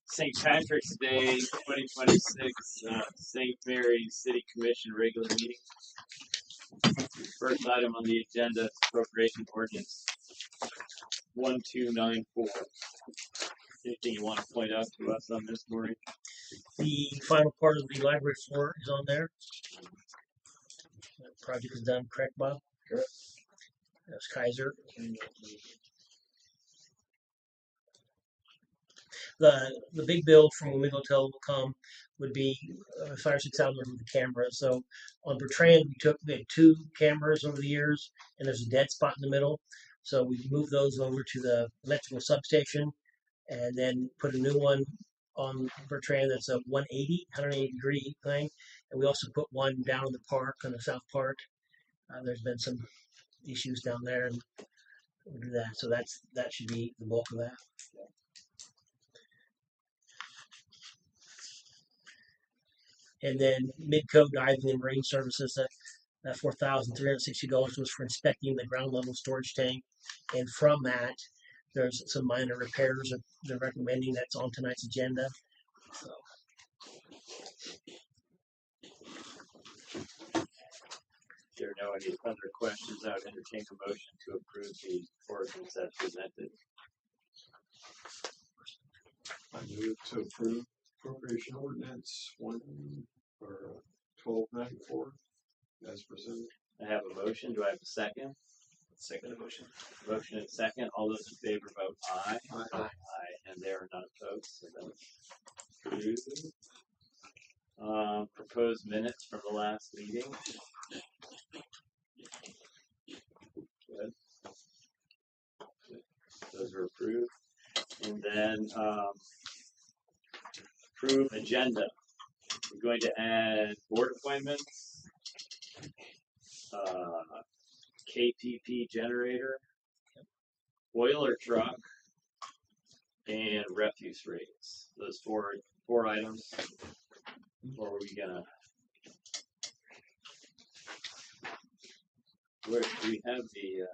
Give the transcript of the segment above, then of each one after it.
St. Patrick's Day 2026 St. Mary's City Commission regular meeting. First item on the agenda is appropriation ordinance 1294. Anything you want to point out to us on this, Maureen? The final part of the library floor is on there. That project is done, correct, Bob? Correct. That's Kaiser. The big bill from Wing Hotel will come would be $5,000 or $6,000 with the camera. So on Bertrand, we had 2 cameras over the years, and there's a dead spot in the middle. So we moved those over to the electrical substation, and then put a new one on Bertrand that's a 180 degree thing. And we also put one down in the park, on the south park. There's been some issues down there, and we'll do that. So that should be the bulk of that. And then Midco Diving and Marine Services, that $4,360 was for inspecting the ground level storage tank. And from that, there's some minor repairs that they're recommending that's on tonight's agenda. So. If there are no any other questions, I would entertain a motion to approve the ordinance as presented. I move to approve appropriation ordinance 1294 as presented. I have a motion. Do I have a second? Second the motion. Motion and second. All those in favor vote aye. Aye. Aye. And there are none opposed. So that's approved. Proposed minutes from the last meeting. Good. Those are approved. And then approve agenda. We're going to add board appointments, KPP generator, boiler truck, and refuse rates. Those four items. Or are we gonna? Where do we have the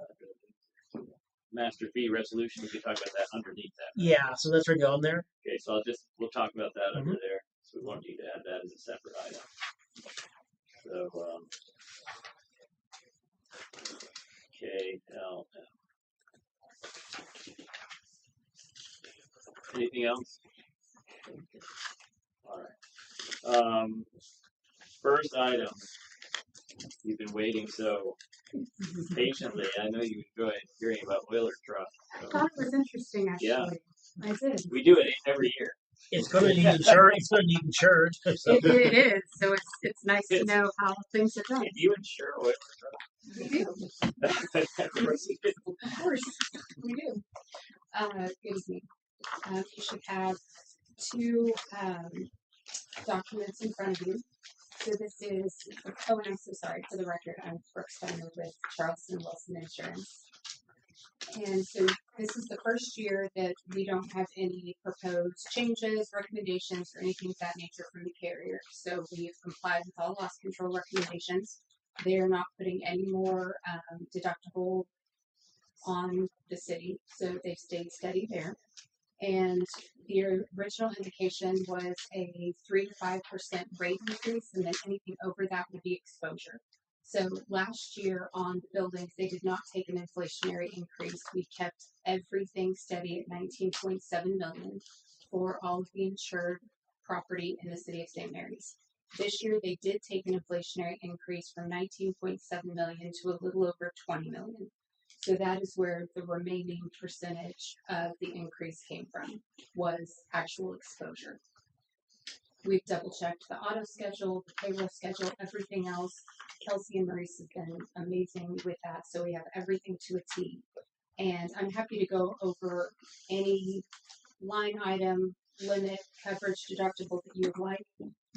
master fee resolution? We can talk about that underneath that. Right? Yeah, so that's already on there. Okay, so we'll talk about that under there. So we won't need to add that as a separate item. So KLM. Anything else? All right. First item. You've been waiting so patiently. I know you enjoy hearing about boiler truck. So. I thought it was interesting, actually. Yeah. I did. We do it every year. It's going to need insurance. It's going to need insurance. So. It is. So it's nice to know how things are done. Can you insure boiler truck? We do. Of course you do. Of course, we do. Excuse me. You should have 2 documents in front of you. So this is, oh, and I'm so sorry, for the record, I'm Brooke Steiner with Charleston Wilson Insurance. And so this is the first year that we don't have any proposed changes, recommendations, or anything of that nature from the carrier. So we've complied with all loss control recommendations. They're not putting any more deductible on the city, so they've stayed steady there. And the original indication was a 3 to 5% rate increase, and then anything over that would be exposure. So last year on the buildings, they did not take an inflationary increase. We kept everything steady at $19.7 million for all of the insured property in the city of St. Mary's. This year, they did take an inflationary increase from $19.7 million to a little over $20 million. So that is where the remaining percentage of the increase came from, was actual exposure. We've double checked the auto schedule, the payroll schedule, everything else. Kelsey and Maurice have been amazing with that. So we have everything to a T. And I'm happy to go over any line item, limit, coverage, deductible that you would like.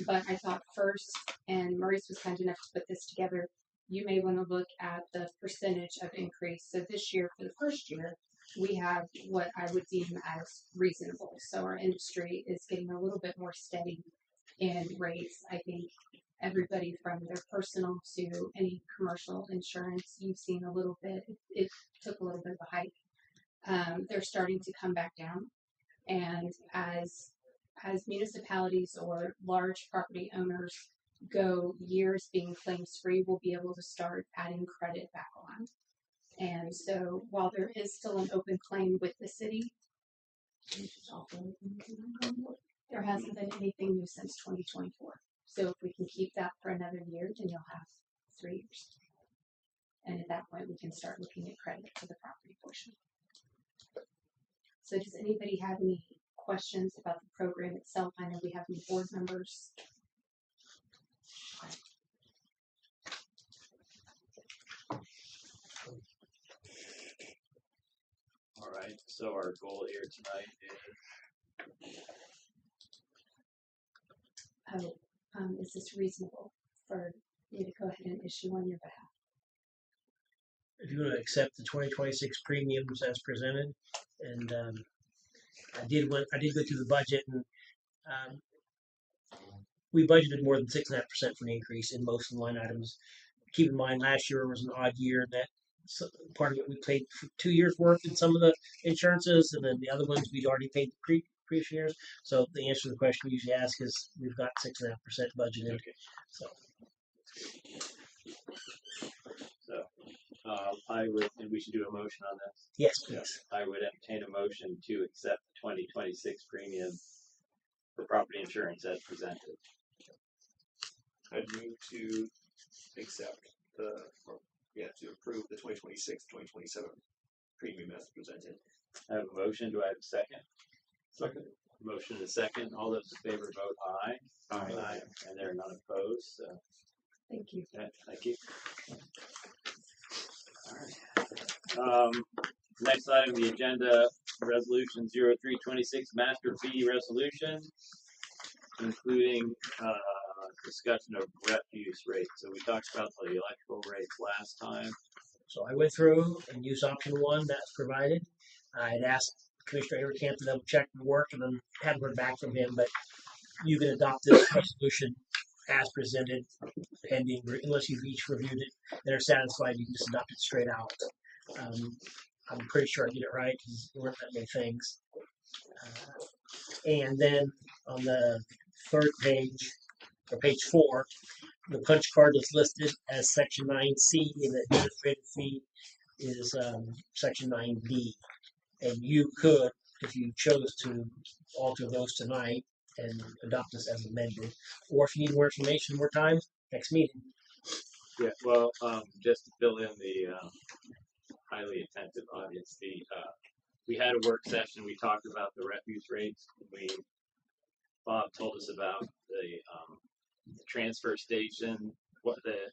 But I thought first, and Maurice was kind enough to put this together, you may want to look at the percentage of increase. So this year, for the first year, we have what I would deem as reasonable. So our industry is getting a little bit more steady in rates. I think everybody from their personal to any commercial insurance, you've seen a little bit, it took a little bit of a hike. They're starting to come back down. And as municipalities or large property owners go years being claims free, we'll be able to start adding credit back on. And so while there is still an open claim with the city, there hasn't been anything new since 2024. So if we can keep that for another year, then you'll have 3 years. And at that point, we can start looking at credit for the property portion. So does anybody have any questions about the program itself? I know we have new board members. All right, so our goal here tonight is Is this reasonable for me to go ahead and issue on your behalf? If you want to accept the 2026 premiums as presented, and I did go through the budget, and we budgeted more than 6.5% for an increase in most of the line items. Keep in mind, last year was an odd year. That part of it we paid for 2 years' worth in some of the insurances, and then the other ones we'd already paid the previous years. So the answer to the question we usually ask is we've got 6.5% budgeted. Okay. So I would, and we should do a motion on this. yes, please. I would entertain a motion to accept the 2026 premium for property insurance as presented. I'd move to accept to approve the 2026-2027 premium as presented. I have a motion. Do I have a second? Second. Motion and a second. All those in favor vote aye. Aye. And there are none opposed. So, Thank you. okay, thank you. All right. Next item on the agenda, Resolution 0326, Master Fee Resolution, including discussion of refuse rates. So we talked about the electrical rates last time. So I went through and used option 1 that's provided. I had asked Commissioner Avercamp to double check the work, and then hadn't heard back from him. But you can adopt this resolution as presented, pending, unless you've each reviewed it and are satisfied. You can just adopt it straight out. I'm pretty sure I did it right because there weren't that many things. And then on the third page, or page 4, the punch card is listed as section 9C, and the administrative fee is section 9D. And you could, if you chose to, alter those tonight and adopt this as amended. Or if you need more information, more time, next meeting. Yeah, well, just to fill in the highly attentive audience, we had a work session. We talked about the refuse rates. Bob told us about the transfer station. What the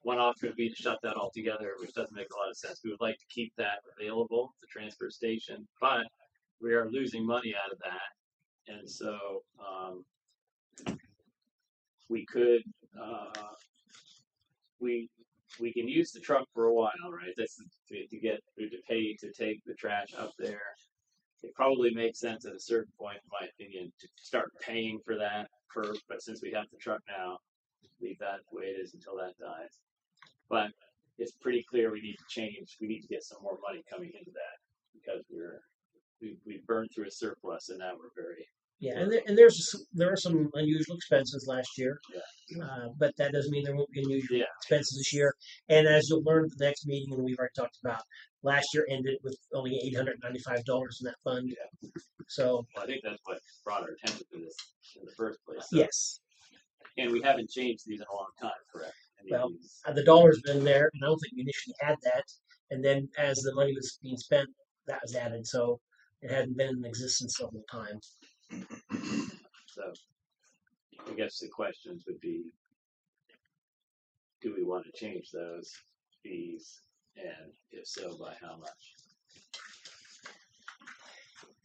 one option would be to shut that altogether, which doesn't make a lot of sense. We would like to keep that available, the transfer station, but we are losing money out of that, and so we could we can use the truck for a while, right? That's to pay to take the trash up there. It probably makes sense at a certain point, in my opinion, to start paying for that. But since we have the truck now, leave that the way it is until that dies. But it's pretty clear we need to change. We need to get some more money coming into that because we burned through a surplus, and now we're very Yeah, and there are some unusual expenses last year, but that doesn't mean there won't be unusual expenses this year. And as you'll learn at the next meeting, and we've already talked about, last year ended with only $895 in that fund. Yeah. So I think that's what brought our attention to this in the first place. So, yes, and we haven't changed these in a long time, correct? well, the dollar's been there, and I don't think we initially had that. And then as the money was being spent, that was added. So it hadn't been in existence the whole time. So I guess the questions would be, do we want to change those fees, and if so, by how much?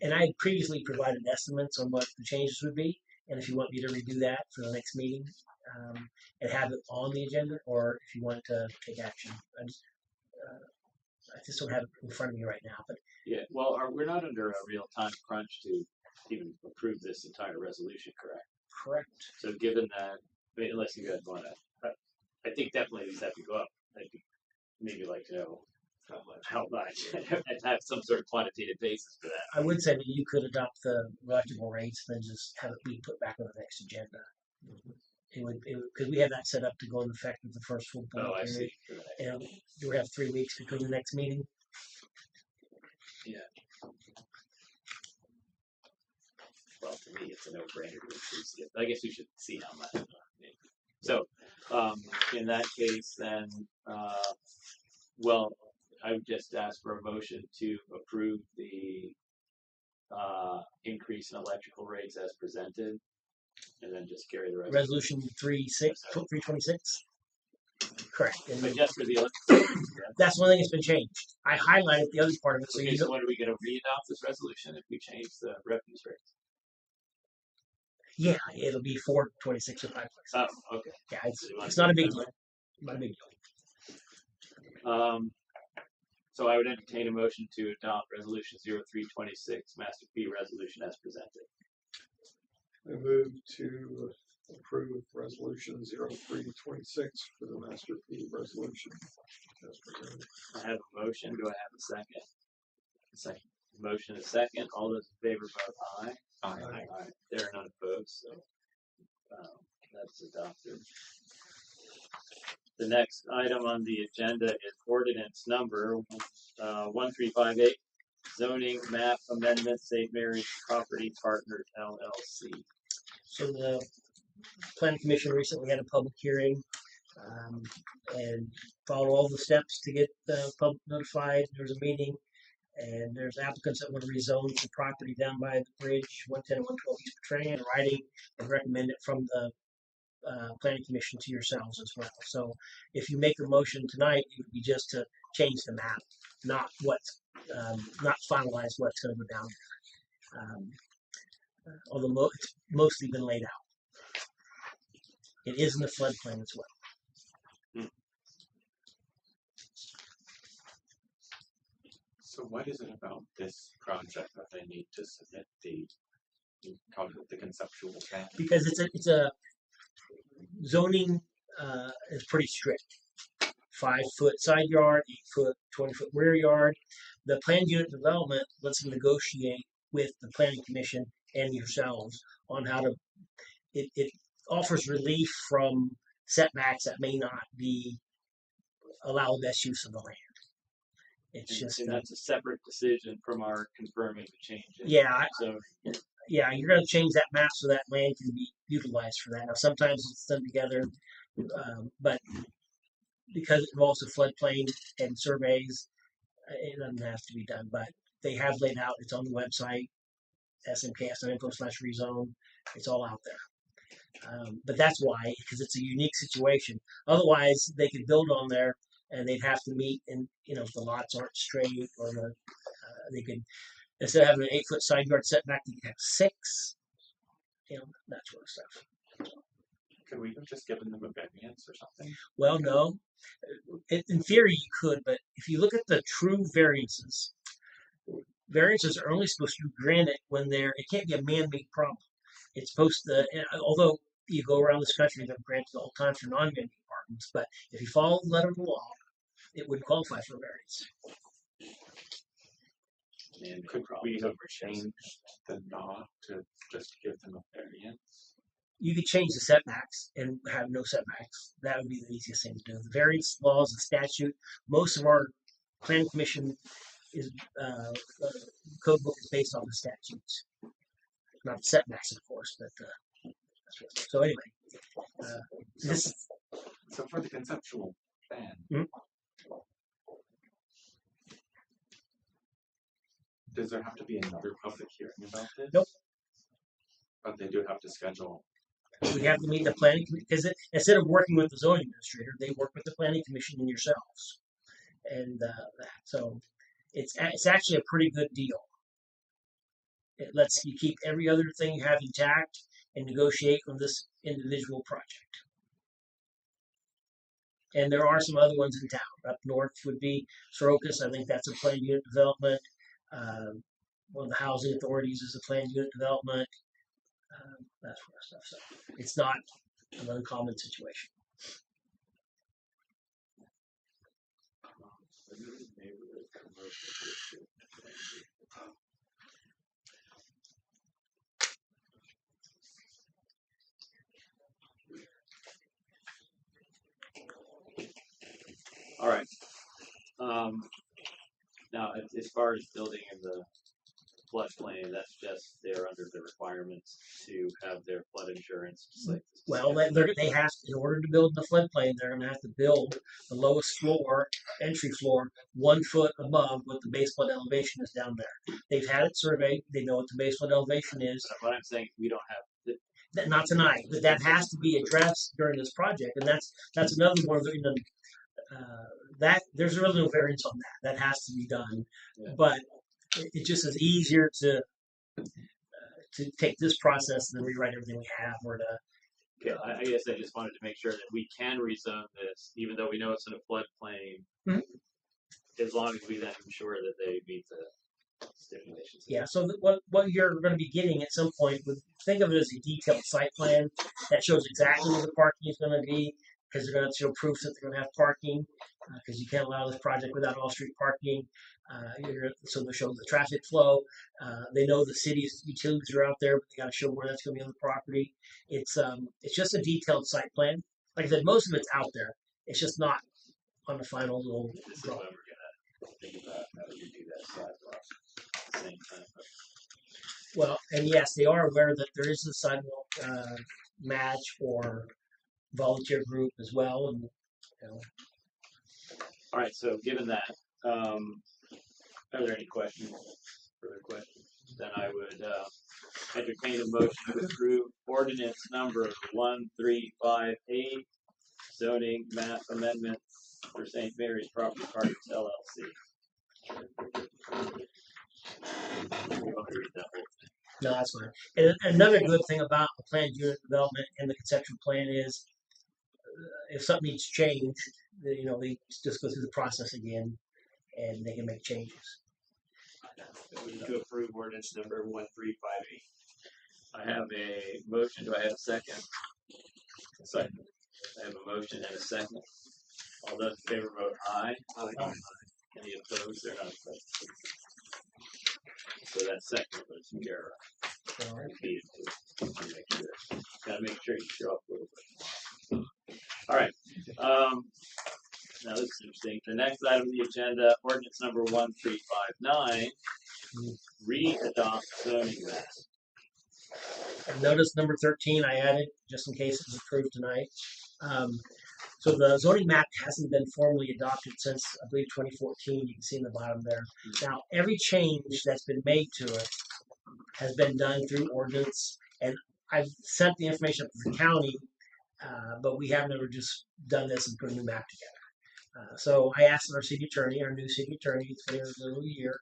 And I had previously provided estimates on what the changes would be, and if you want me to redo that for the next meeting and have it on the agenda, or if you want to take action. I just don't have it in front of me right now. But yeah, well, we're not under a real time crunch to even approve this entire resolution, correct? Correct. So given that, unless you guys want to, I think definitely these have to go up. I'd maybe like to know how much, and have some sort of quantitative basis for that. I would say that you could adopt the electrical rates, then just have it be put back on the next agenda. It would because we have that set up to go into effect with the first full Oh, public I period, see. For that. and you would have 3 weeks between the next meeting. Well, for me, it's a no-brainer to increase it. I guess we should see how much. So, in that case, then, well, I would just ask for a motion to approve the increase in electrical rates as presented, and then just carry the rest. Resolution 326. Correct. And But just for the electrical rates, correct? that's one thing that's been changed. I highlighted the other part of it, so Okay, you so know. when are we going to re-adopt this resolution if we change the refuse rates? Yeah, it'll be 426 or 526. Oh, okay. Yeah, So you want it's to not a do it big that deal. way? Not a big deal. So I would entertain a motion to adopt resolution 0326, master fee resolution as presented. I move to approve resolution 0326 for the master fee resolution. As presented. I have a motion. Do I have a second? A second. Motion is second. All those in favor vote aye. Aye. Aye. There are none opposed, so that's adopted. The next item on the agenda is ordinance number 1358, zoning map amendment, St. Mary's Property Partners LLC. So the Planning Commission recently had a public hearing and followed all the steps to get the public notified. There was a meeting, and there's applicants that want to rezone the property down by the bridge, 110 and 112 East Betraying, and writing and recommend it from the Planning Commission to yourselves as well. So if you make a motion tonight, it would be just to change the map, not not finalize what's going to go down there. Although it's mostly been laid out. It is in the floodplain as well. So what is it about this project that they need to submit the, you call it the conceptual plan? Because it's a zoning is pretty strict. 5-foot side yard, 8-foot, 20-foot rear yard. The planned unit development lets them negotiate with the planning commission and yourselves on how to. It offers relief from setbacks that may not be allow the best use of the land. It's just and that's a separate decision from our confirming the change. yeah. So Yeah, you're going to change that map so that land can be utilized for that. Now, sometimes it's done together, but because it involves a floodplain and surveys, it doesn't have to be done. But they have laid out. It's on the website, smks.info/rezone. It's all out there. But that's why, because it's a unique situation. Otherwise, they could build on there, and they'd have to meet, and if the lots aren't straight, or they could. Instead of having an 8-foot side yard setback, you could have 6. That sort of stuff. Could we have just given them a variance or something? Well, no. In theory, you could, but if you look at the true variances, variances are only supposed to be granted when it can't be a man-made problem. It's supposed to, although you go around this country, they're granted all the time for non-man-made problems, but if you follow the letter of the law, it would qualify for a variance. and Could we have changed the law to just give them a variance? You could change the setbacks and have no setbacks. That would be the easiest thing to do. The variance laws and statute, most of our planning commission is code book is based on the statutes, not the setbacks, of course. But so anyway, this. So for the conceptual plan, does there have to be another public hearing about this? Nope. But they do have to schedule. We have to meet the planning commission because instead of working with the zoning administrator, they work with the planning commission and yourselves, and so it's actually a pretty good deal. It lets you keep every other thing you have intact and negotiate on this individual project. And there are some other ones in town. Up north would be Sorokas. I think that's a planned unit development. One of the housing authorities is a planned unit development. That sort of stuff. So it's not an uncommon situation. All right. Now, as far as building in the floodplain, that's just they're under the requirements to have their flood insurance. Just like this. Well, they have to, in order to build in the floodplain, they're going to have to build the lowest floor, entry floor, 1 foot above what the base flood elevation is down there. They've had it surveyed. They know what the base flood elevation is. But what I'm saying, we don't have. Not tonight, but that has to be addressed during this project, and that's another one of the. That there's really no variance on that. That has to be done, Yeah. but it just is easier to take this process and then rewrite everything we have, or to. Okay, I guess I just wanted to make sure that we can rezone this, even though we know it's in a floodplain, as long as we then ensure that they meet the stipulations. Yeah. So what you're going to be getting at some point, think of it as a detailed site plan that shows exactly where the parking is going to be, because they're going to show proof that they're going to have parking, because you can't allow this project without off-street parking. So they show the traffic flow. They know the city's utilities are out there, but they got to show where that's going to be on the property. It's just a detailed site plan. Like I said, most of it's out there. It's just not on the final little This is drawing. what we're gonna think about how we do that sidewalk at the same time. Well, and yes, they are aware that there is a sidewalk match or volunteer group as well, and All right. So, given that, are there any questions? Further questions? Then I would entertain a motion to approve ordinance number 1358, zoning map amendment for St. Mary's Property Partners LLC. You want to read that whole thing? no, that's fine. And another good thing about a planned unit development and the conceptual plan is, if something needs changed, they just go through the process again, and they can make changes. Move to approve ordinance number 1358. I have a motion. Do I have a second? A second. I have a motion and a second. All those in favor vote aye. Aye. Any opposed? They're not opposed. So that second was Kara. All right. Gotta make sure you show up a little bit more. All right. Now this is interesting. The next item on the agenda, ordinance number 1359, re-adopt zoning map. And notice number 13 I added just in case it was approved tonight. So the zoning map hasn't been formally adopted since, I believe, 2014. You can see in the bottom there. Now, every change that's been made to it has been done through ordinance, and I've sent the information up to the county, but we have never just done this and put a new map together. So I asked our city attorney, our new city attorney, it's been a little year,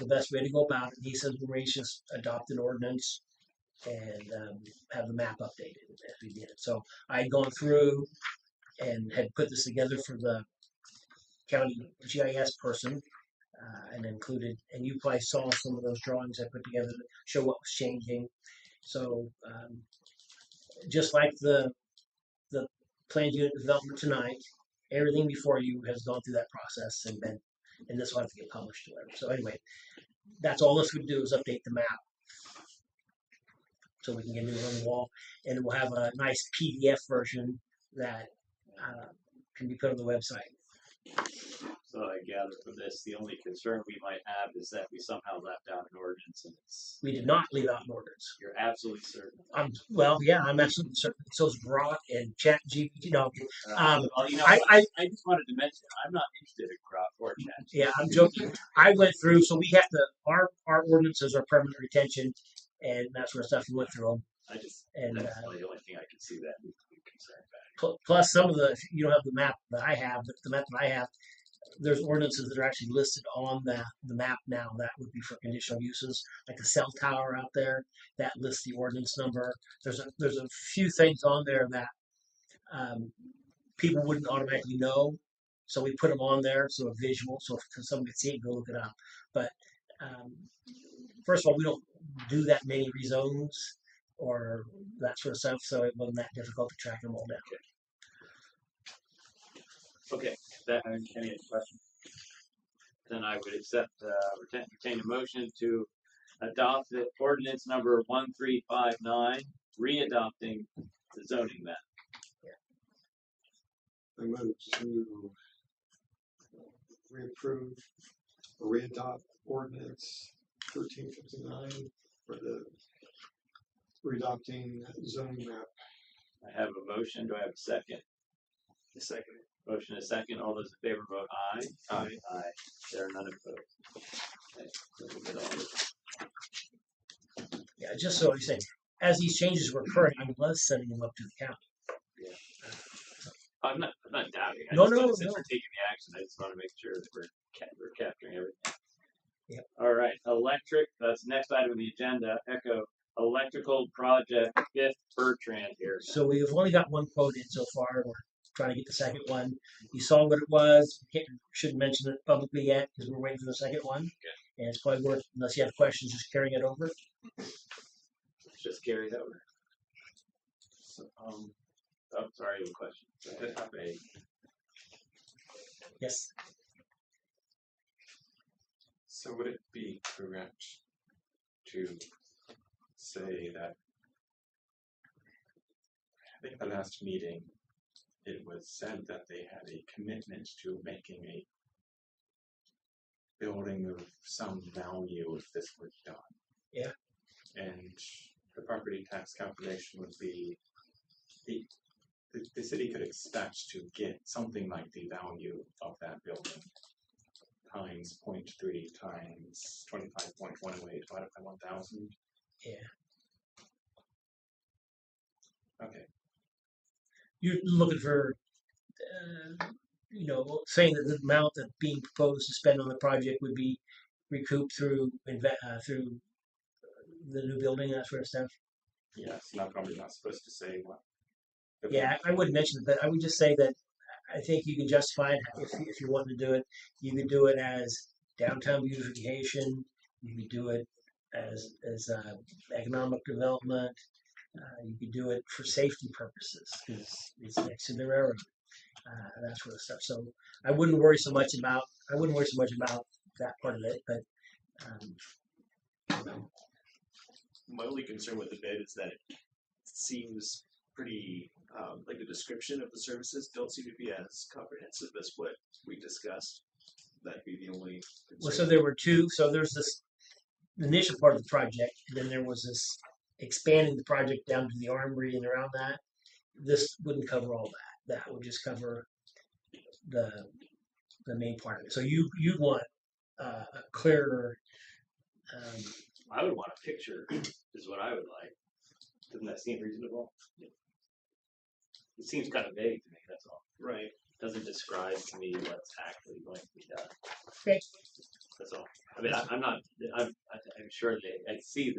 the best way to go about it. He says we just adopt an ordinance and have the map updated as we did. So I had gone through and had put this together for the county GIS person, and included, and you probably saw some of those drawings I put together to show what was changing. So just like the planned unit development tonight, everything before you has gone through that process and this will have to get published or whatever. So anyway, that's all this would do is update the map so we can get it on the wall, and we'll have a nice PDF version that can be put on the website. So I gather from this, the only concern we might have is that we somehow left out an ordinance, and We did not leave out an ordinance. you're absolutely certain. I'm absolutely certain. So is Grok and ChatGPT. No, Well, I just wanted to mention, I'm not interested in Grok or Chat. yeah, I'm joking. I went through, so we have to, our ordinances are permanent retention and that sort of stuff. We went through them. That's And the only thing I can see that we could be concerned about. plus some of the, if you don't have the map that I have, the map that I have, there's ordinances that are actually listed on the map now. That would be for conditional uses, like a cell tower out there that lists the ordinance number. There's a few things on there that people wouldn't automatically know, so we put them on there so a visual, so if someone could see it, go look it up. But first of all, we don't do that many rezones or that sort of stuff, so it wasn't that difficult to track them all down. Okay. Any other questions? then I would accept, entertain a motion to adopt the ordinance number 1359, re-adopting the zoning map. I move to reapprove or readopt ordinance 1359 for the readopting zoning map. I have a motion. Do I have a second? The second. Motion is second. All those in favor vote aye. Aye. Aye. There are none opposed. Okay. So we'll get on with it. Yeah, just so I'm saying, as these changes were occurring, I was sending them up to the county. I'm not doubting. I No, just no, want to, since no. we're taking the action, I just want to make sure that we're capturing everything. Yep. All right, electric. That's the next item on the agenda. Echo electrical project 5th Bertrand here. So we've only got one quote in so far. We're trying to get the second one. You saw what it was. Shouldn't mention it publicly yet because we're waiting for the second one. Okay. And it's probably worth, unless you have questions, just carrying it over. Just carry it over. So, Oh, sorry, you have a question. I did have a Yes. So would it be correct to say that I think at the last meeting it was said that they had a commitment to making a building of some value if this were done? Yeah. And the property tax calculation would be the city could expect to get something like the value of that building times 0.3 times 25.108 divided by 1,000. Yeah. Okay. You're looking for, saying that the amount that's being proposed to spend on the project would be recouped through through the new building, that sort of stuff. Yes, and I'm probably not supposed to say what. Yeah, I wouldn't mention it, but I would just say that I think you can justify it if you want to do it. You could do it as downtown beautification. You could do it as economic development. You could do it for safety purposes because it's next to the railroad, that sort of stuff. So I wouldn't worry so much about that part of it. But My only concern with the bid is that it seems pretty, like the description of the services don't seem to be as comprehensive as what we discussed. That'd be the only concern. well, so there were two. So there's this initial part of the project, and then there was this expanding the project down to the armory and around that. This wouldn't cover all that. That would just cover the main part of it. So you'd want a clearer. I would want a picture, is what I would like. Doesn't that seem reasonable? It seems kind of vague to me, that's all. Right. Doesn't describe to me what's actually going to be done. Okay. That's all. I mean, I'm sure I see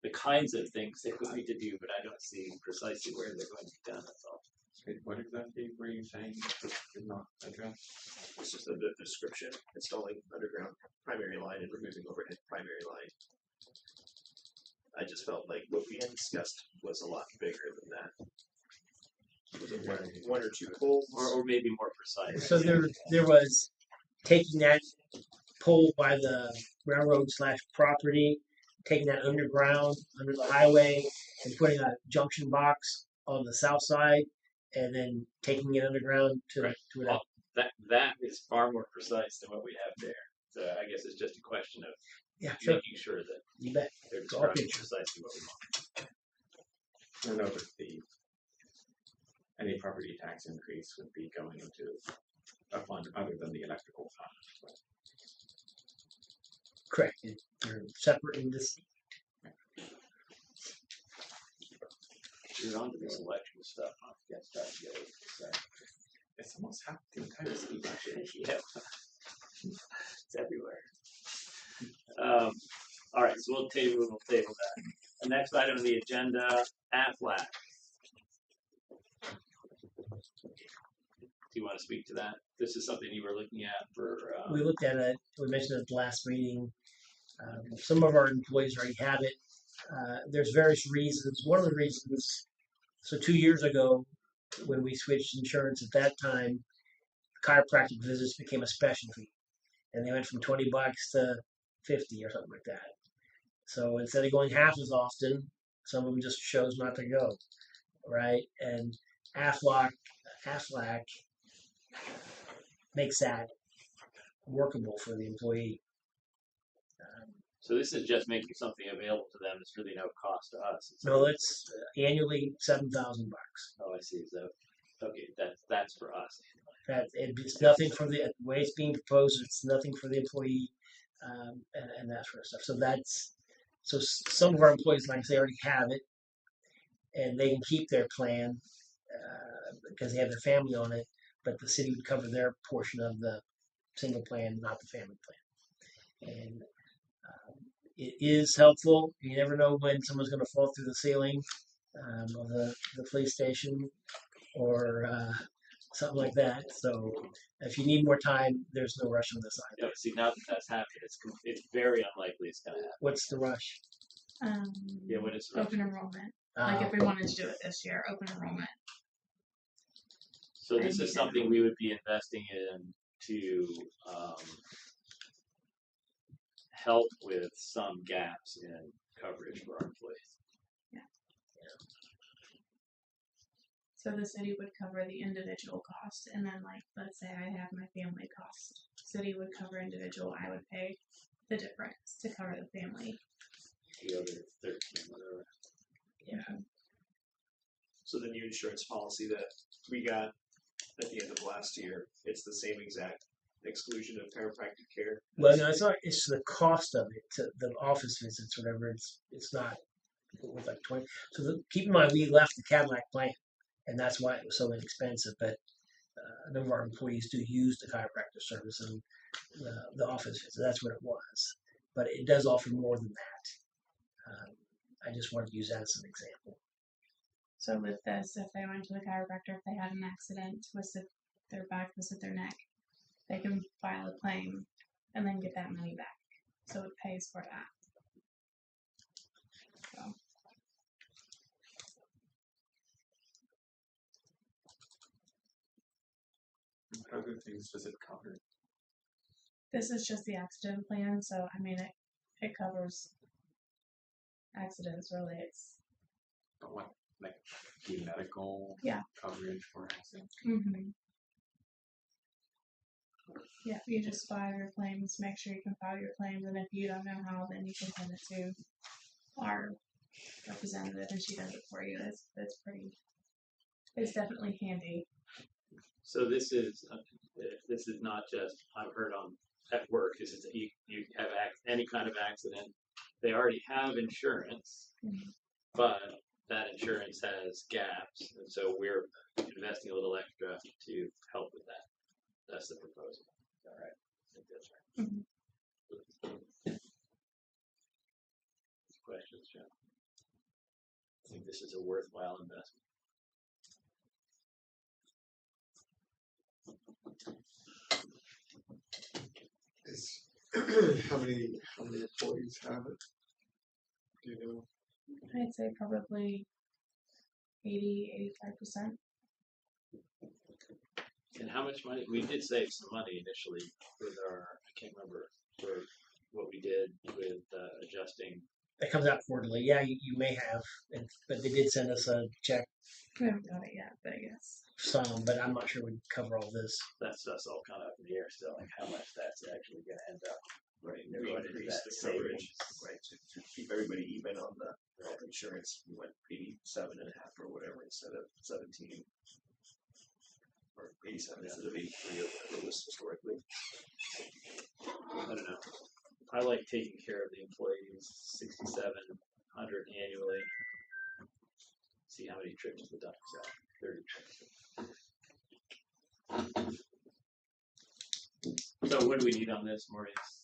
the kinds of things they're going to do, but I don't see precisely where they're going to be done, that's all. Wait, what exactly were you saying that did not address? It's just the description, installing underground primary line and removing overhead primary line. I just felt like what we had discussed was a lot bigger than that. Was it one or two poles? Or maybe more precise. So there was taking that pole by the railroad / property, taking that underground under the highway, and putting a junction box on the south side, and then taking it underground to Right. to it. That is far more precise than what we have there. So I guess it's just a question of Yeah, sure. making sure that You bet. they're It's all describing picture. precisely what we want. I know that any property tax increase would be going into a fund other than the electrical fund. Correct. They're separate and distinct. You're onto this electrical stuff, huh? Yes, that's good. So, It's almost half the entire city budget. yeah. It's everywhere. All right, so we'll table that. The next item on the agenda, Aflac. Do you want to speak to that? This is something you were looking at for. We looked at it. We mentioned it at the last meeting. Some of our employees already have it. There's various reasons. One of the reasons, so 2 years ago, when we switched insurance at that time, chiropractic visits became a specialty. and they went from $20 to 50 or something like that. So instead of going half as often, some of them just chose not to go, right? And Aflac makes that workable for the employee. So this is just making something available to them. It's really no cost to us. No, it's annually $7,000. Oh, I see. So, okay, that's for us. That it's nothing for the way it's being proposed. It's nothing for the employee, and that sort of stuff. So some of our employees, like I say, already have it, and they can keep their plan because they have their family on it. But the city would cover their portion of the single plan, not the family plan. And it is helpful. You never know when someone's going to fall through the ceiling of the police station or something like that. So if you need more time, there's no rush on this Yeah, either. see, now that that's happening, it's very unlikely it's going to happen. What's the rush? Yeah, what is Open enrollment. Like if we wanted to do it this year, open enrollment. So this is something we would be investing in to help with some gaps in coverage for our employees. So the city would cover the individual cost, and then like let's say I have my family cost. City would cover individual. I would pay the difference to cover the family. The other 13, whatever. Yeah. So the new insurance policy that we got at the end of last year, it's the same exact exclusion of chiropractic care. Well, no, it's not. It's the cost of it, to the office visits, whatever. It's not. It was like 20. So keep in mind, we left the Cadillac plan, and that's why it was so inexpensive. But a number of our employees do use the chiropractor service and the office visit. That's what it was. But it does offer more than that. I just wanted to use that as an example. So with this, if they went to the chiropractor, if they had an accident, twisted their back, twisted their neck, they can file a claim and then get that money back. So it pays for that. So. What other things does it cover? This is just the accident plan, so I mean it covers accidents really. It's But what, like the medical Yeah. coverage for accidents? Yeah, you just file your claims, make sure you can file your claims, and if you don't know how, then you can send it to our representative and she does it for you. It's definitely handy. So this is not just I've heard on at work. This is you have any kind of accident. They already have insurance, but that insurance has gaps, and so we're investing a little extra to help with that. That's the proposal. All right. I think that's right. Questions, John? I think this is a worthwhile investment. Is how many employees have it? Do you know? I'd say probably 85%. And how much money? We did save some money initially with our. I can't remember for what we did with adjusting. That comes out quarterly. Yeah, you may have, but they did send us a check, We haven't got it yet, but yes. some, but I'm not sure we'd cover all this. That's all kind of up in the air still. Like how much that's actually going to end up. Right, They're we going into increased that the coverage, right, to keep everybody even on the health insurance. We went 87.5 or whatever instead of 17, or 87 instead of 83 or whatever it was historically. I don't know. I like taking care of the employees. 6,700 annually. See how many trips the doc's out. 30 trips. So what do we need on this, Maurice?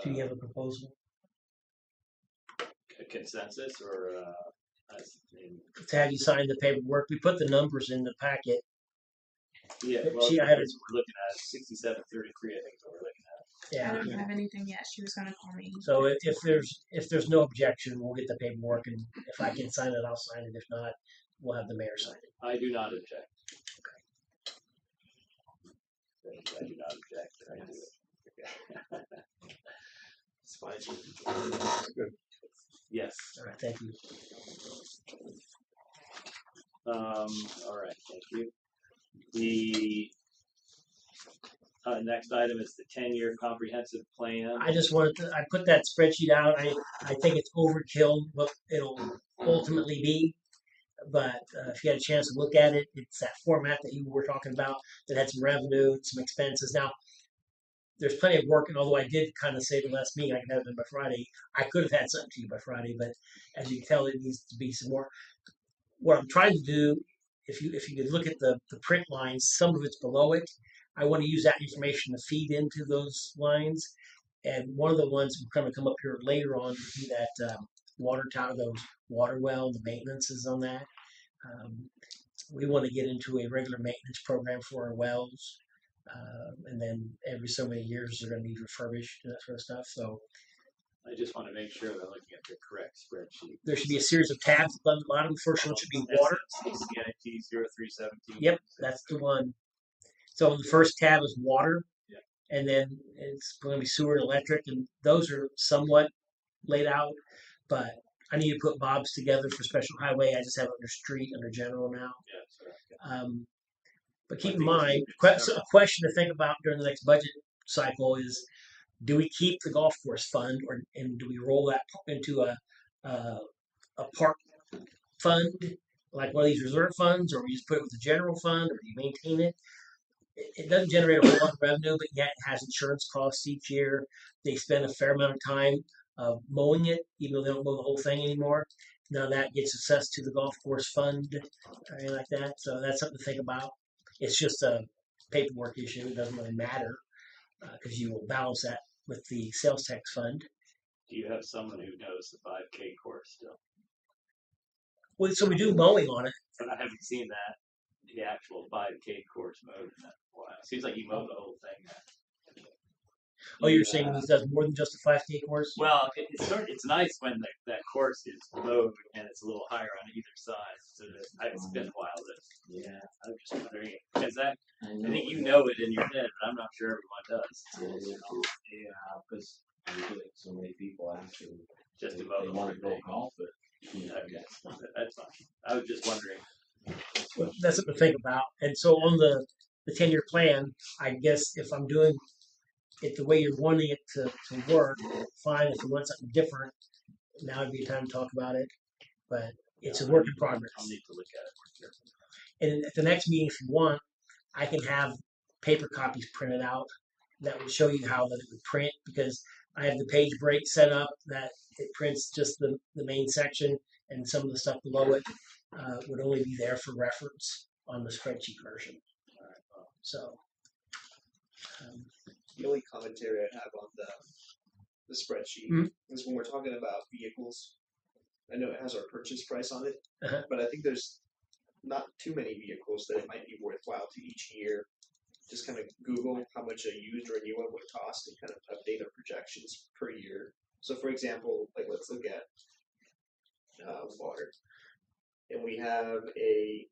Do you have a proposal? A consensus or To have you sign the paperwork, we put the numbers in the packet. yeah, well, I had that's what we're looking at 6733. I think is what we're looking at. Yeah. I don't have anything yet. She was gonna call me. So if there's no objection, we'll get the paperwork, and if I can sign it, I'll sign it. If not, we'll have the mayor sign it. I do not object. I do not object. I do it. It's fine. Yes. All right, thank you. All right, thank you. The next item is the 10-year comprehensive plan. I just wanted to, I put that spreadsheet out. I think it's overkill what it'll ultimately be. But if you had a chance to look at it, it's that format that you were talking about that had some revenue, some expenses. Now, there's plenty of work, and although I did kind of say the last meeting I could have it done by Friday, I could have had something to you by Friday, but as you can tell, it needs to be some more. What I'm trying to do, if you could look at the print lines, some of it's below it. I want to use that information to feed into those lines. And one of the ones we're going to come up here later on would be that water tower, those water well, the maintenance is on that. We want to get into a regular maintenance program for our wells. And then every so many years they're going to be refurbished and that sort of stuff. So I just want to make sure they're looking at the correct spreadsheet. there should be a series of tabs at the bottom. The first one should be water. CIT 0317. Yep, that's the one. So the first tab is water, Yeah. and then it's going to be sewer and electric, and those are somewhat laid out. But I need to put Bob's together for special highway. I just have it under street, under general now. Yeah, so, But keep I in think it's a mind, good so a start. question to think about during the next budget cycle is: do we keep the golf course fund, and do we roll that into a park fund, like one of these reserve funds, or we just put it with the general fund, or do you maintain it? It doesn't generate a whole lot of revenue, but yet it has insurance costs each year. They spend a fair amount of time mowing it, even though they don't mow the whole thing anymore. Now that gets assessed to the golf course fund, or anything like that. So that's something to think about. It's just a paperwork issue. It doesn't really matter because you will balance that with the sales tax fund. Do you have someone who knows the 5K course still? Well, so we do mowing on it. But I haven't seen that, the actual 5K course mowed in a while. Seems like you mow the whole thing now. Oh, you're saying he does more than just a 5K course? Well, it's nice when that course is mowed and it's a little higher on either side. So it's been a while. Yeah, I'm just wondering because I think you know it in your head, but I'm not sure everyone does. Yeah, because so many people actually Just to mow they the want whole to go thing. golf, but Okay, that's fine. I was just wondering. Well, that's something to think about. And so on the 10-year plan, I guess if I'm doing it the way you're wanting it to work, fine. If you want something different, now would be a time to talk about it. But it's a work in progress. I'll need to look at it. And at the next meeting, if you want, I can have paper copies printed out that will show you how that it would print because I have the page break set up that it prints just the main section and some of the stuff below it would only be there for reference on the spreadsheet version. So. The only commentary I have on the spreadsheet Mhm. is when we're talking about vehicles. I know it has our purchase price on it, Uh-huh. but I think there's not too many vehicles that it might be worthwhile to each year just kind of Google how much a used or a new one would cost and kind of update our projections per year. So, for example, like let's look at water, and we have a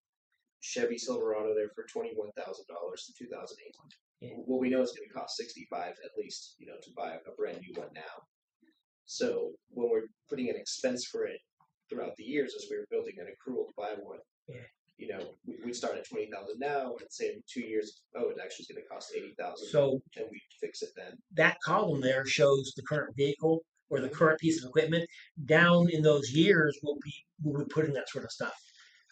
Chevy Silverado there for $21,000 to 2008. Yeah. Well, we know it's going to cost 65 at least, to buy a brand new one now. So when we're putting an expense for it throughout the years, as we were building an accrual to buy one, we'd start at 20,000 now, and say in 2 years, it actually is going to cost 80,000. So and we fix it then. that column there shows the current vehicle or the current piece of equipment. Down in those years, we'll be putting that sort of stuff.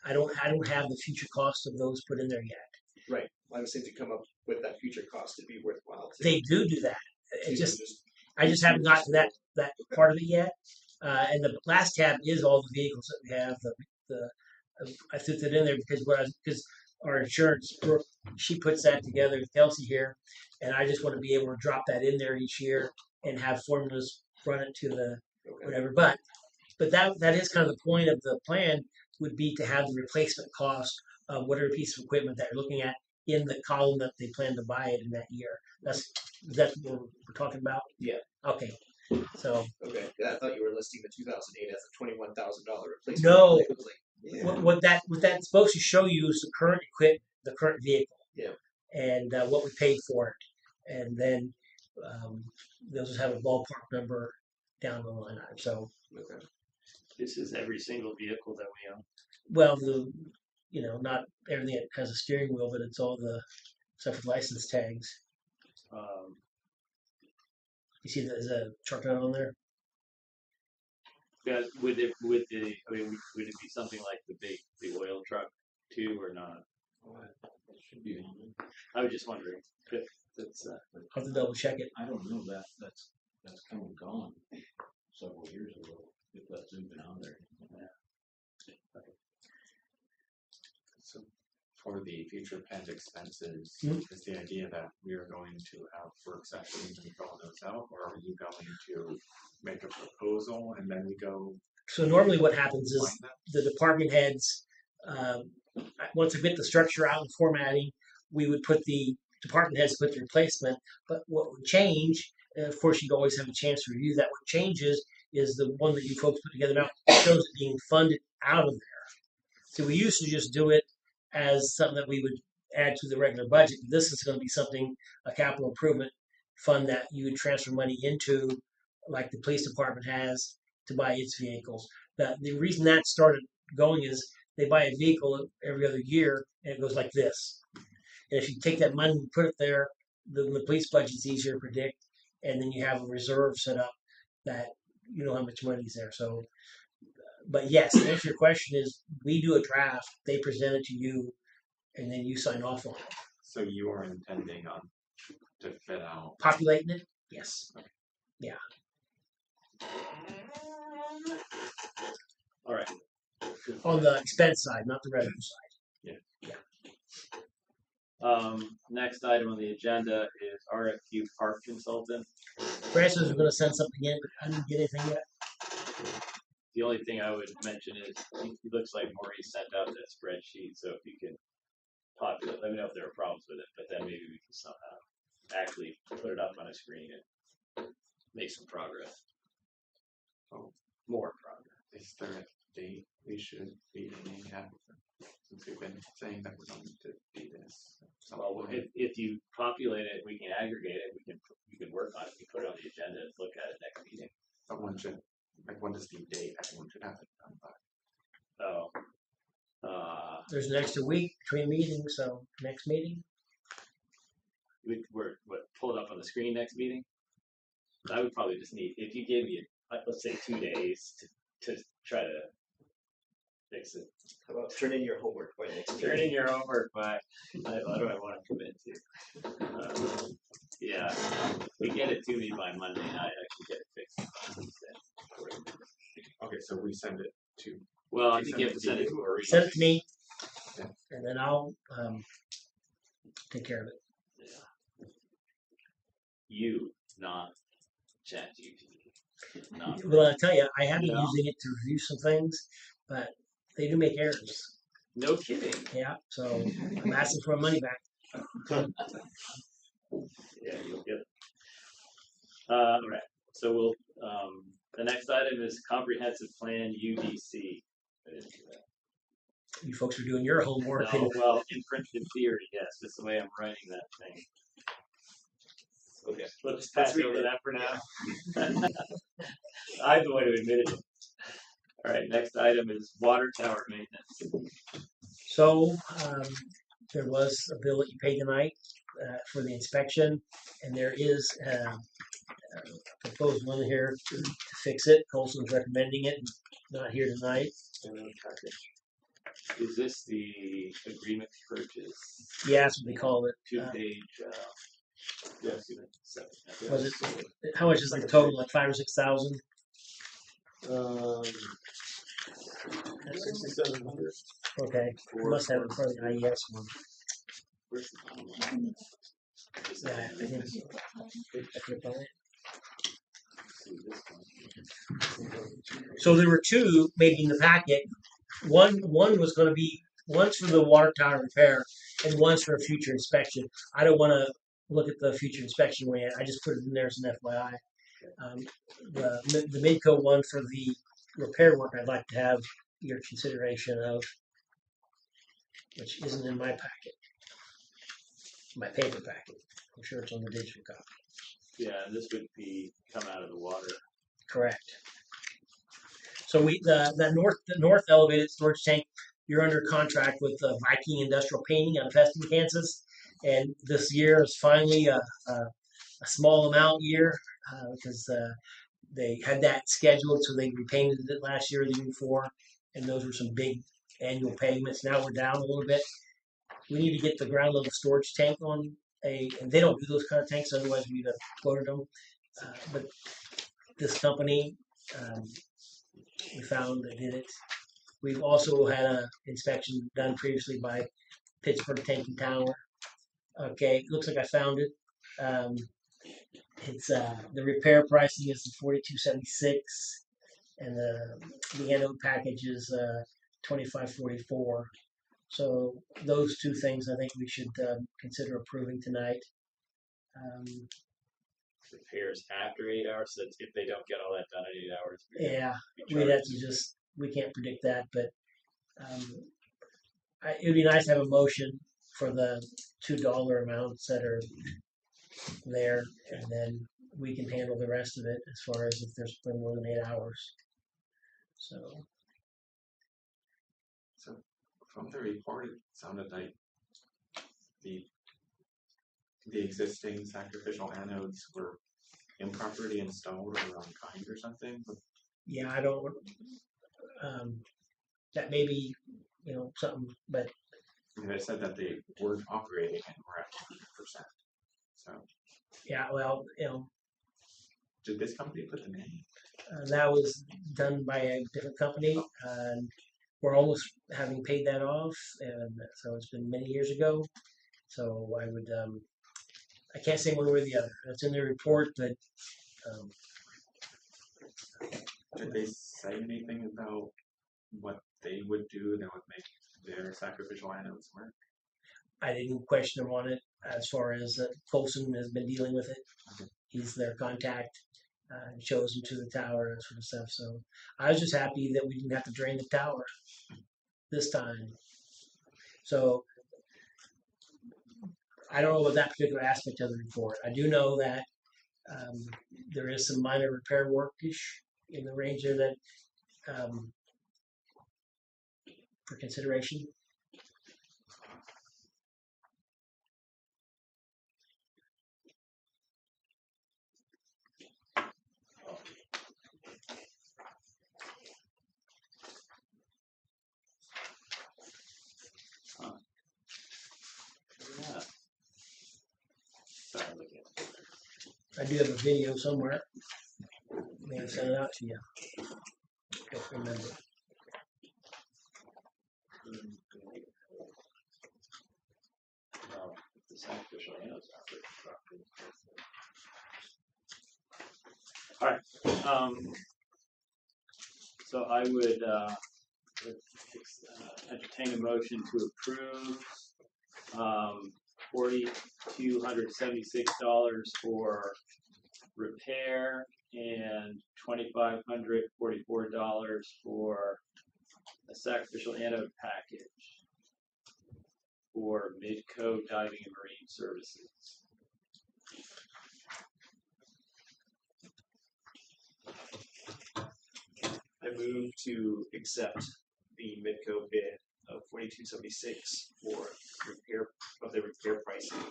I don't have the future cost of those put in there yet. Right. I was saying to come up with that future cost, it'd be worthwhile. They do that. I just haven't got to that part of it yet. And the last tab is all the vehicles that we have. I threw that in there because our insurance, she puts that together, Kelsey here, and I just want to be able to drop that in there each year and have formulas run it to the whatever. But that is kind of the point of the plan would be to have the replacement cost of whatever piece of equipment that you're looking at in the column that they plan to buy it in that year. That's what we're talking about? Yeah. Okay. So. Okay. Yeah, I thought you were listing the 2008 as a $21,000 replacement. No. It was like, What that's supposed to show you is the current vehicle. Yeah. And what we paid for it. And then they'll just have a ballpark number down the line item. So, Okay. This is every single vehicle that we own. well, not everything that has a steering wheel, but it's all the stuff with license tags. Um, You see there's a truck on there? yeah, would it be something like the oil truck too, or not? It should be on there. I was just wondering if it's I'll have to double check it. I don't know, that's come and gone several years ago, if that's even on there. So for the future planned expenses, Mhm. is the idea that we are going to have work sessions and fill those out, or are you going to make a proposal and then we go So normally what happens is find that? the department heads, once we get the structure out and formatting, we would put the department heads put the replacement. But what would change, and of course, you'd always have a chance to review that. What changes is the one that you folks put together now shows it being funded out of there. So we used to just do it as something that we would add to the regular budget. This is going to be something, a capital improvement fund that you would transfer money into, like the police department has to buy its vehicles. The reason that started going is they buy a vehicle every other year and it goes like this. And if you take that money and put it there, the police budget's easier to predict, and then you have a reserve set up that you know how much money's there. So, but yes, the answer to your question is we do a draft, they present it to you, and then you sign off on it. So you are intending on to fit out Populating it? Yes. Yeah. all right. On the expense side, not the revenue side. Next item on the agenda is RFQ park consultant. Francis was going to send something in, but I didn't get anything yet. The only thing I would mention is it looks like Maurice sent out that spreadsheet, so if you can populate, let me know if there are problems with it, but then maybe we can somehow actually put it up on a screen and make some progress. Oh. More progress. is there a date we should be aiming at? Since we've been saying that we're going to do this. Well, if you populate it, we can aggregate it. We can work on it. We put it on the agenda and look at it next meeting. But when should, like, when does the date everyone should have it done by? Oh, There's an extra week between meetings, so next meeting. we're pull it up on the screen next meeting. I would probably just need, if you gave me, let's say 2 days to try to fix it. How about turn in your homework by next Turn meeting? in your homework, but what do I want to commit to? Yeah, if we get it to me by Monday night, I can get it fixed. Okay, so we send it to, Well, I You think send you it have to to send it you? to Maurice. Send it to me, Yeah. and then I'll take care of it. Yeah. You, not ChatGPT. Not Well, I tell you, I have been Yeah. using it to review some things, but they do make errors. no kidding. Yeah, so I'm asking for my money back. Yeah, you'll get it. All right. So we'll. The next item is comprehensive plan UDC. I didn't do that. You folks are doing your homework. No, well, in theory, yes. That's the way I'm writing that thing. Okay. Let's pass over that for now. I'm the one who admitted it. All right. Next item is water tower maintenance. So there was a bill that you paid tonight for the inspection, and there is a proposed one here to fix it. Colson's recommending it, not here tonight. Is this the agreement to purchase? Yeah, that's what they call it. 2-page. Document. Was it? How much is the total? Like 5,000 or 6,000? 6,700. Okay, you must have it for the IES one. Where's the bottom line? Yeah, I think I could buy it. See this one. So there were two maybe in the packet. One was going to be one's for the water tower repair and one's for a future inspection. I don't want to look at the future inspection one yet. I just put it in there as an FYI. The Midco one for the repair work I'd like to have your consideration of, which isn't in my packet, my paper packet. I'm sure it's on the digital copy. Yeah, and this would be come out of the water. Correct. So the north elevated storage tank, you're under contract with Viking Industrial Painting out of Feston, Kansas, and this year is finally a small amount year because they had that scheduled, so they repainted it last year, or the year before, and those were some big annual payments. Now we're down a little bit. We need to get the ground level storage tank on and they don't do those kind of tanks, otherwise we'd have quoted them. But this company, we found that did it. We've also had an inspection done previously by Pittsburgh Tank and Tower. Okay, looks like I found it. It's the repair pricing is $42.76, and the anode package is $25.44. So those two things I think we should consider approving tonight. Repairs after 8 hours. So if they don't get all that done in 8 hours, Yeah, we'd have to just we can't predict that, but it would be nice to have a motion for the $2 amounts that are there, and then we can handle the rest of it as far as if there's been more than 8 hours. So from the report, it sounded like the existing sacrificial anodes were improperly installed or unkind or something. yeah, I don't. That may be something, but I mean, they said that they weren't operating and were at 100%. So yeah, well, did this company put them in? that was done by a different company, and we're almost having paid that off, and so it's been many years ago. So I would, I can't say one way or the other. That's in the report, but did they say anything about what they would do that would make their sacrificial anodes work? I didn't question them on it as far as Colson has been dealing with it. Okay. He's their contact. Shows them to the tower and sort of stuff. So I was just happy that we didn't have to drain the tower this time. So I don't know about that particular aspect of the report. I do know that there is some minor repair workish in the range there that for consideration. Yeah. Sorry, I'm looking at it. I do have a video somewhere. May have sent it out to you. Don't remember. The sacrificial anodes are pretty properly. All right. So I would entertain a motion to approve $4,276 for repair and $2,544 for a sacrificial anode package for Midco Diving and Marine Services. I move to accept the Midco bid of $42.76 for repair pricing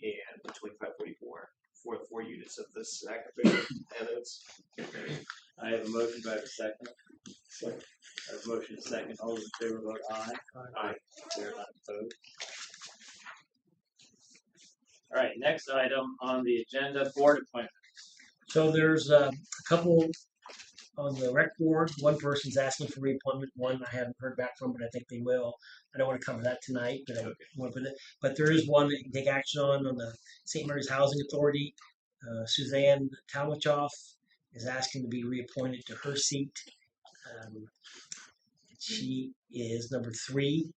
and $25.44 for 4 units of the sacrificial anodes. I have a motion. Do I have a second? Second. I have a motion second. All those in favor vote aye. Aye. They're not opposed. All right, next item on the agenda, board appointment. So there's a couple on the rec board. One person's asking for reappointment. One I haven't heard back from, but I think they will. I don't want to cover that tonight, but I went with it. But there is one that you can take action on the St. Mary's Housing Authority. Suzanne Talachoff is asking to be reappointed to her seat. She is number 3,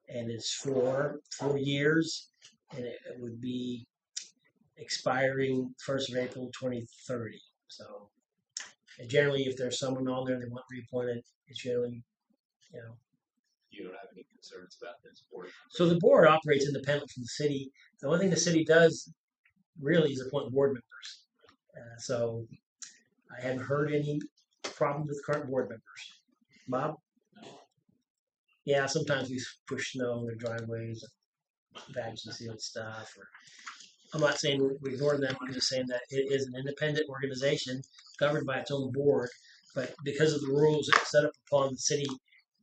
and it's for 4 years, and it would be expiring 1st of April 2030. So, and generally, if there's someone on there that want reappointed, it's generally, You don't have any concerns about this board? So the board operates independent from the city. The only thing the city does really is appoint board members. So I haven't heard any problems with current board members. Bob? Yeah, sometimes we push snow in their driveways, bags and sealed stuff. Or, I'm not saying we ignore them. I'm just saying that it is an independent organization governed by its own board. But because of the rules it's set up upon, the city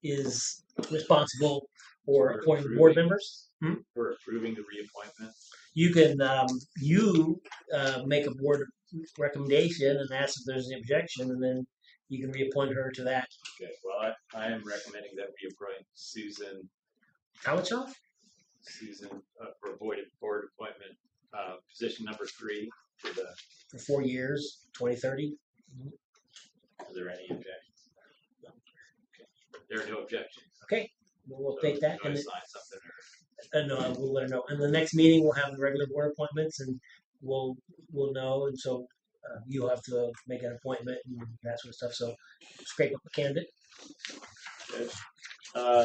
is responsible for appointing board members. For approving the reappointment. You can make a board recommendation and ask if there's any objection, and then you can reappoint her to that. Okay, well, I am recommending that we appoint Susan Kalichoff? For board appointment, position number 3 for the. For 4 years, 2030. Is there any objections? No. Okay. There are no objections. Okay, we'll update that. Do I And sign something or? no, we'll let her know. And the next meeting, we'll have the regular board appointments, and we'll know. And so you'll have to make an appointment and that sort of stuff. So scrape up a candidate. Okay.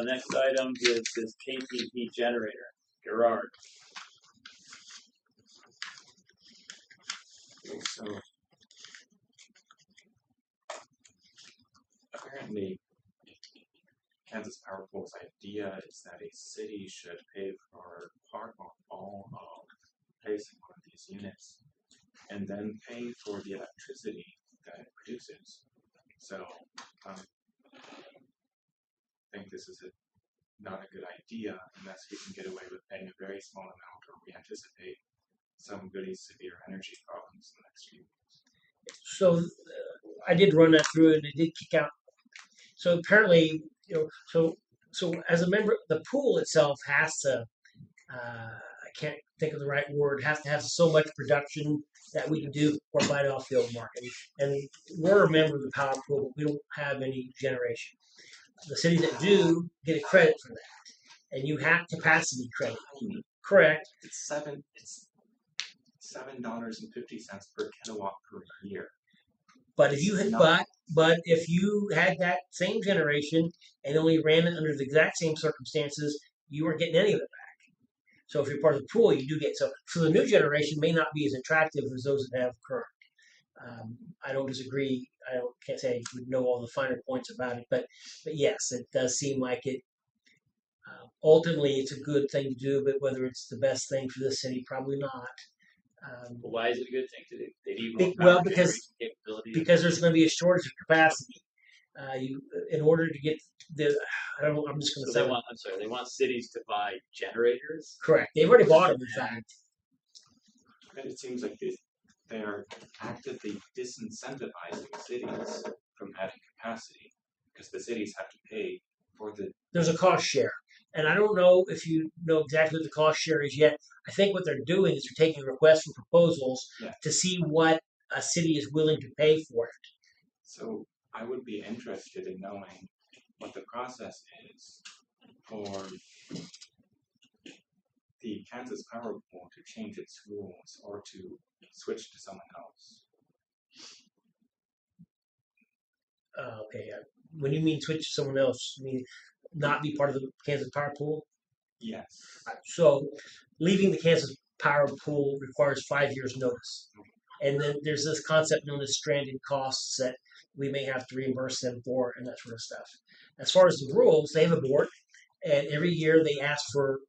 Next item is this KPP generator, Gerard. Okay, so apparently Kansas Power Pool's idea is that a city should pay for part or all of replacing one of these units and then pay for the electricity that it produces. So I think this is not a good idea unless we can get away with paying a very small amount, or we anticipate some really severe energy problems in the next few years. So I did run that through, and it did kick out. So apparently, so as a member, the pool itself has to. I can't think of the right word. Has to have so much production that we can do or buy it off the open market. And we're a member of the power pool, but we don't have any generation. The cities that do get a credit for that, and you have capacity credit. Correct. It's $7.50 per kilowatt per year. But if you had, but if you had that same generation and only ran it under the exact same circumstances, you weren't getting any of it back. So if you're part of the pool, you do get so the new generation may not be as attractive as those that have current. I don't disagree. Can't say I would know all the finer points about it, but yes, it does seem like it. Ultimately, it's a good thing to do, but whether it's the best thing for the city, probably not. Well, why is it a good thing to do? They need more power capability. Because there's going to be a shortage of capacity. In order to get I'm just going to say. They want cities to buy generators. Correct. They've already bought them, in fact. And it seems like they are actively disincentivizing cities from adding capacity because the cities have to pay for the. There's a cost share. And I don't know if you know exactly what the cost share is yet. I think what they're doing is they're taking requests for proposals to see what a city is willing to pay for it. So I would be interested in knowing what the process is for the Kansas Power Pool to change its rules or to switch to someone else. Okay. When you mean switch to someone else, you mean not be part of the Kansas Power Pool? Yes. So leaving the Kansas Power Pool requires 5 years notice. And then there's this concept known as stranded costs that we may have to reimburse them for and that sort of stuff. As far as the rules, they have a board, and every year they ask for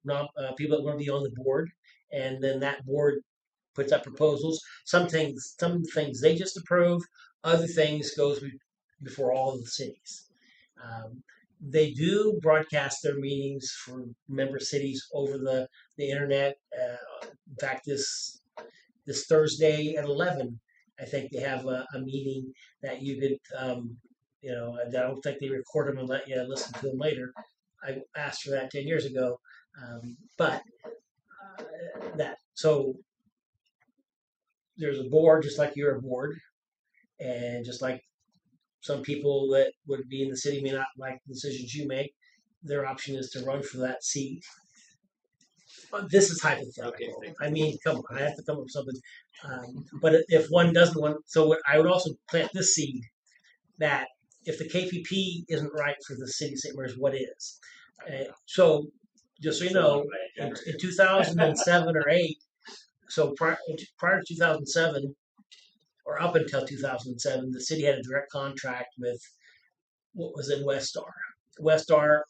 people that want to be on the board, and then that board puts up proposals. Some things they just approve, other things goes before all of the cities. They do broadcast their meetings for member cities over the internet. In fact, this Thursday at 11, I think they have a meeting that you could, I don't think they record them and let you listen to them later. I asked for that 10 years ago, so there's a board, just like you're a board, and just like some people that would be in the city may not like the decisions you make. Their option is to run for that seat. This is hypothetical. Okay. I mean, come on, I have to come up with something. But if one doesn't want, so I would also plant this seed that if the KPP isn't right for the city of St. Mary's, what is? So just so you know, in 2007 or 8, so prior to 2007, or up until 2007, the city had a direct contract with what was in Westar. Westar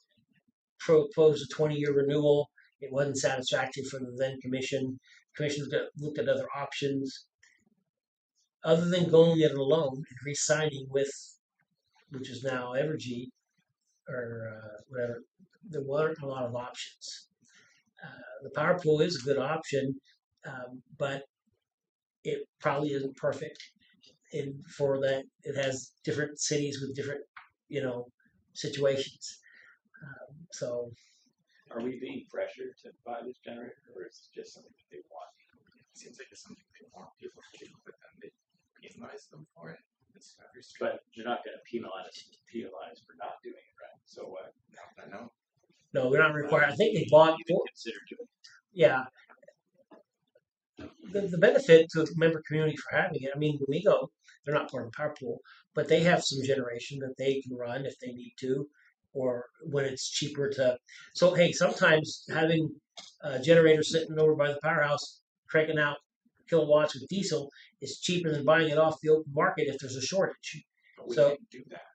proposed a 20-year renewal. It wasn't satisfactory for the then commission. Commission looked at other options. Other than going it alone and re-signing with, which is now Evergy, or whatever, there weren't a lot of options. The power pool is a good option, but it probably isn't perfect. And for that, it has different cities with different, situations. So Are we being pressured to buy this generator, or is it just something that they want? It seems like it's something they want people to do, but then they penalize them for it. It's very strange. But you're not going to penalize for not doing it, right? So what? I know. no, we're not required. I think they bought. Consider doing it. Yeah. The benefit to the member community for having it, I mean, when we go, they're not part of the power pool, but they have some generation that they can run if they need to, or when it's cheaper to. So, hey, sometimes having a generator sitting over by the powerhouse cranking out kilowatts with diesel is cheaper than buying it off the open market if there's a shortage. But we So- can't do that.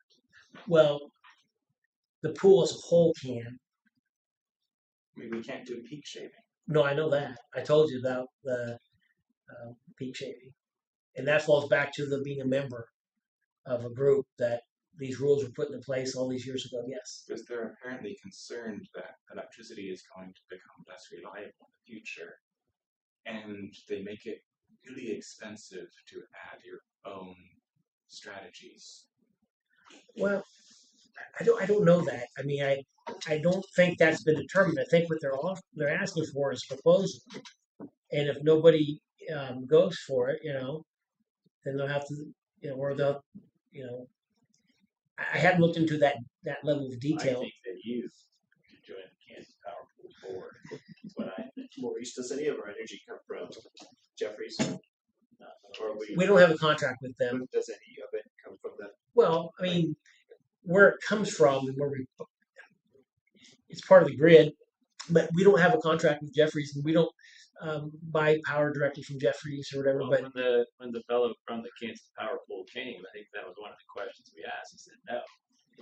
Well, the pool as a whole can. I mean, we can't do peak shaving. No, I know that. I told you about the peak shaving. And that falls back to the being a member of a group that these rules were put into place all these years ago. Yes. Because they're apparently concerned that electricity is going to become less reliable in the future. And they make it really expensive to add your own strategies. Well, I don't know that. I mean, I don't think that's been determined. I think what they're asking for is a proposal. And if nobody goes for it, then they'll have to, or they'll, I haven't looked into that level of I detail. think that you should join the Kansas Power Pool Board. That's what I think. Maurice, does any of our energy come from Jeffries? Or We don't have a contract with them. does any of it come from them? Well, I mean, where it comes from and it's part of the grid, but we don't have a contract with Jeffries, and we don't buy power directly from Jeffries or whatever. Well, But when the fellow from the Kansas Power Pool came, I think that was one of the questions we asked. He said no.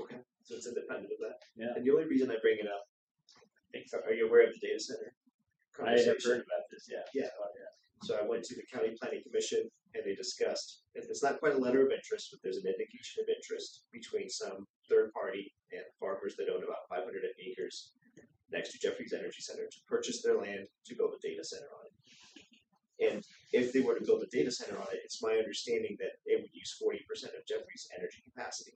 Okay, so it's independent of that. Yeah, And the only reason I bring it up, are you aware of the data center I have conversation? heard about this. Yeah. Yeah. So I went to the county planning commission and they discussed, and it's not quite a letter of interest, but there's an indication of interest between some third party and farmers that own about 500 acres next to Jeffries Energy Center to purchase their land to build a data center on it. And if they were to build a data center on it, it's my understanding that it would use 40% of Jeffries' energy capacity.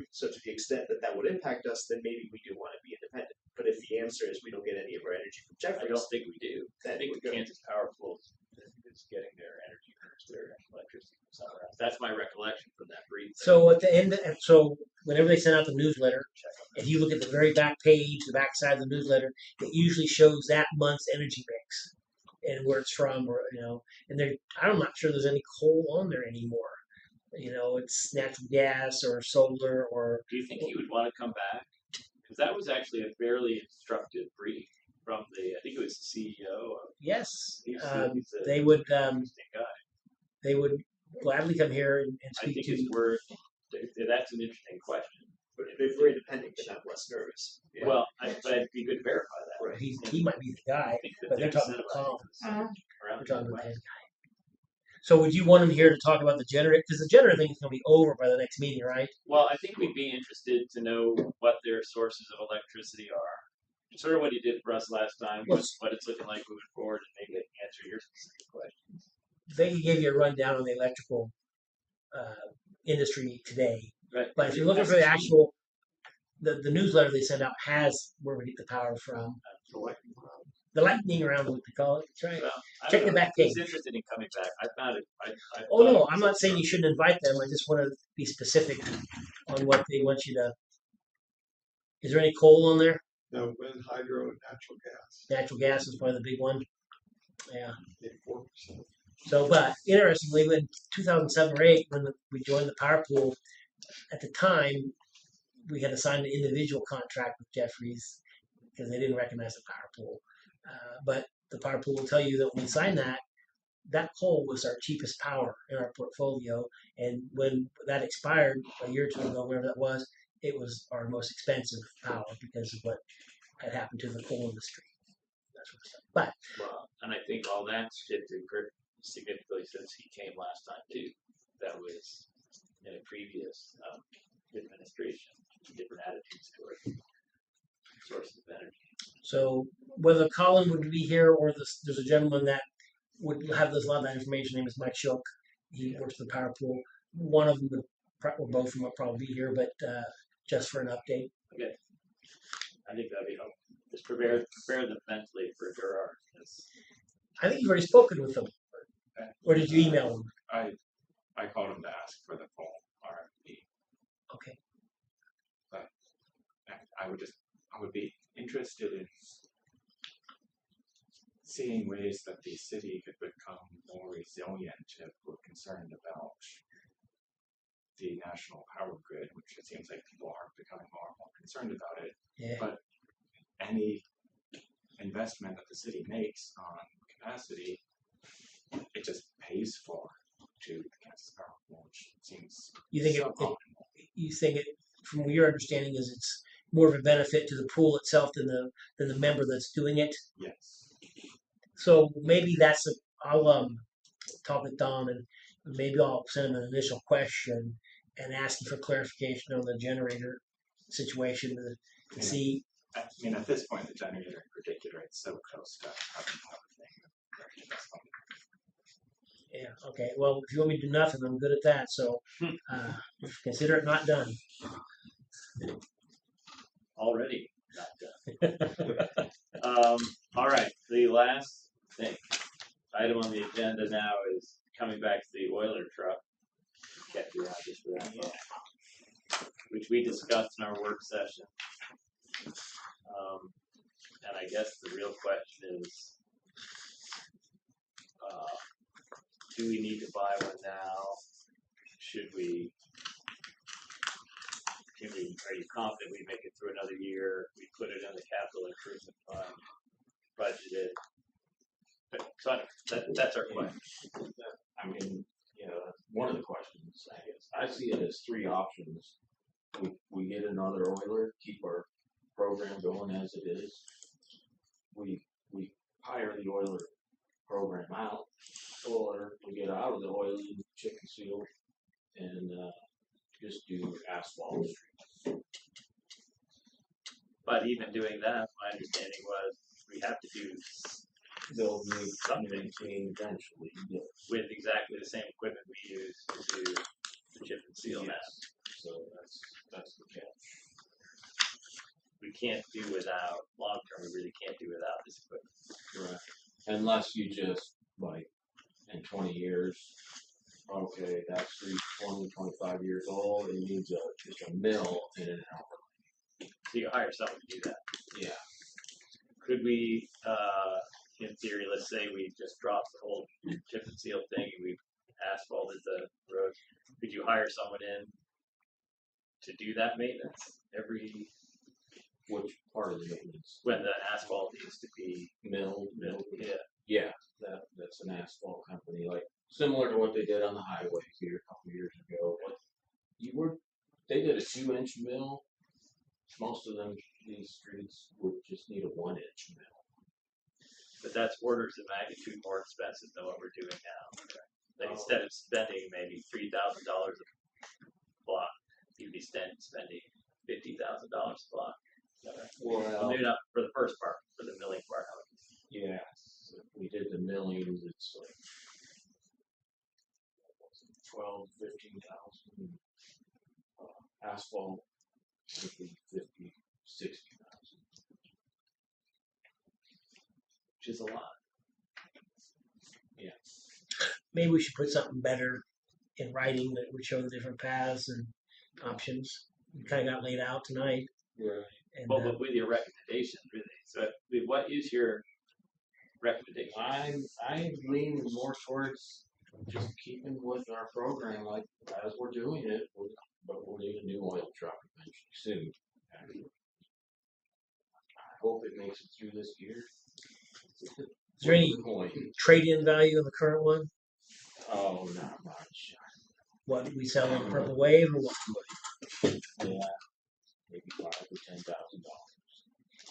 So to the extent that that would impact us, then maybe we do want to be independent. But if the answer is we don't get any of our energy from I Jeffries, don't think we do. I then think we're the good. Kansas Power Pool is getting their energy from their electricity from somewhere else. That's my recollection from that brief. so at the end, so whenever they send out the newsletter, if you look at the very back page, the back side of the newsletter, it usually shows that month's energy mix and where it's from, or and I'm not sure there's any coal on there anymore. It's natural gas or solar or. Do you think he would want to come back? Because that was actually a fairly instructive brief from I think it was the CEO of. Yes, He's a they would. interesting guy. They would gladly come here and I speak think to it's you. worth. That's an interesting question. But if we're independent, then I'm less nervous. Yeah. Well, but it'd be good to verify that. Right. He might be the guy, I think that but they're talking incentivized about Colin. around They're talking about the his guy. So would you want him here to talk about the generator? Because the generator thing is going to be over by the next meeting, right? Well, I think we'd be interested to know what their sources of electricity are. Sort of what he did for us last time, what it's looking like moving forward, and maybe answer your specific questions. They could give you a rundown on the electrical industry today. Right. But if you're looking for the actual, the newsletter they send out has where we get the power from. The lightning round, what they call it. That's right. Well, I Check don't the know. back He's page. interested in coming back. I found it. I Oh thought it no, was I'm not saying you shouldn't invite them. I just want to be specific on what they want you to. Is there any coal on there? No, wind, hydro, and natural gas. Natural gas is probably the big one. Yeah. 4%. So, but interestingly, in 2007 or 8, when we joined the power pool, at the time we had to sign an individual contract with Jeffries because they didn't recognize the power pool. But the power pool will tell you that when we sign that, that coal was our cheapest power in our portfolio. And when that expired a year or two ago, whenever that was, it was our most expensive power because of what had happened to the coal industry. That sort of stuff. But Well, and I think all that's shifted significantly since he came last time too. That was in a previous administration, different attitudes toward sources of energy. so whether Colin would be here or there's a gentleman that would have this a lot of that information. His name is Mike Shook. He works for the power pool. One of them would, or both of them would probably be here, but just for an update. Okay. I think that'd be helpful. Just prepare them mentally for Gerard. I think you've already spoken with them. Or did you email them? I called him to ask for the full RFP. Okay. But I would be interested in seeing ways that the city could become more resilient if we're concerned about the national power grid, which it seems like people are becoming more and more concerned about it. Yeah. But any investment that the city makes on capacity, it just pays for to the Kansas Power Pool, which seems You think suboptimal. you think it, from your understanding, is it's more of a benefit to the pool itself than the member that's doing it? Yes. So maybe I'll talk with Don and maybe I'll send him an initial question and ask him for clarification on the generator situation to see. I mean, at this point, the generator in particular, it's so close to having everything. Yeah. Okay. Well, if you want me to do nothing, I'm good at that. So consider it not done. Already not done. All right. The last item on the agenda now is coming back to the oiler truck. Kept you out just for that, which we discussed in our work session. And I guess the real question is, do we need to buy one now? Should we? Are you confident we make it through another year? We put it in the capital improvement fund, budgeted. So that's our question. I mean, that's one of the questions, I guess. I see it as three options. We get another oiler, keep our program going as it is. We hire the oiler program out, or we get out of the oiling, chip and seal, and just do asphalt streets. But even doing that, my understanding was we have to do They'll need something maintain eventually. Yeah. with exactly the same equipment we use to do the chip and seal now. So that's the catch. We can't do without, long term, we really can't do without this equipment. Right. Unless you just, like, in 20 years, okay, that street's 20, 25 years old, it needs just a mill and an outlet. So you hire someone to do that. Yeah. Could we, in theory, let's say we just dropped the whole chip and seal thing and we asphalted the road, could you hire someone in to do that maintenance every? Which part of the maintenance? When the asphalt needs to be Milled. yeah. Yeah, that's an asphalt company, like similar to what they did on the highway here a couple years ago. They did a 2-inch mill. Most of these streets would just need a 1-inch mill. But that's orders of magnitude more expensive than what we're doing now. Like instead of spending maybe $3,000 a block, you'd be spending $50,000 a block. Well, maybe not for the first part, for the milling part of it. Yeah, if we did the milling, it's like 12, 15,000. Asphalt would be 50, 60,000. Which is a lot. Yeah. Maybe we should put something better in writing that would show the different paths and options. We kind of got laid out tonight. Right. And, Well, but with your recommendation, really. So, what is your recommendation? I'm leaning more towards just keeping with our program, like as we're doing it, but we'll need a new oil truck eventually soon. I hope it makes it through this year. Is there any Flip the coin. trade-in value of the current one? Oh, not much. What did we sell in Purple Wave or what? Yeah, maybe $5,000 or $10,000.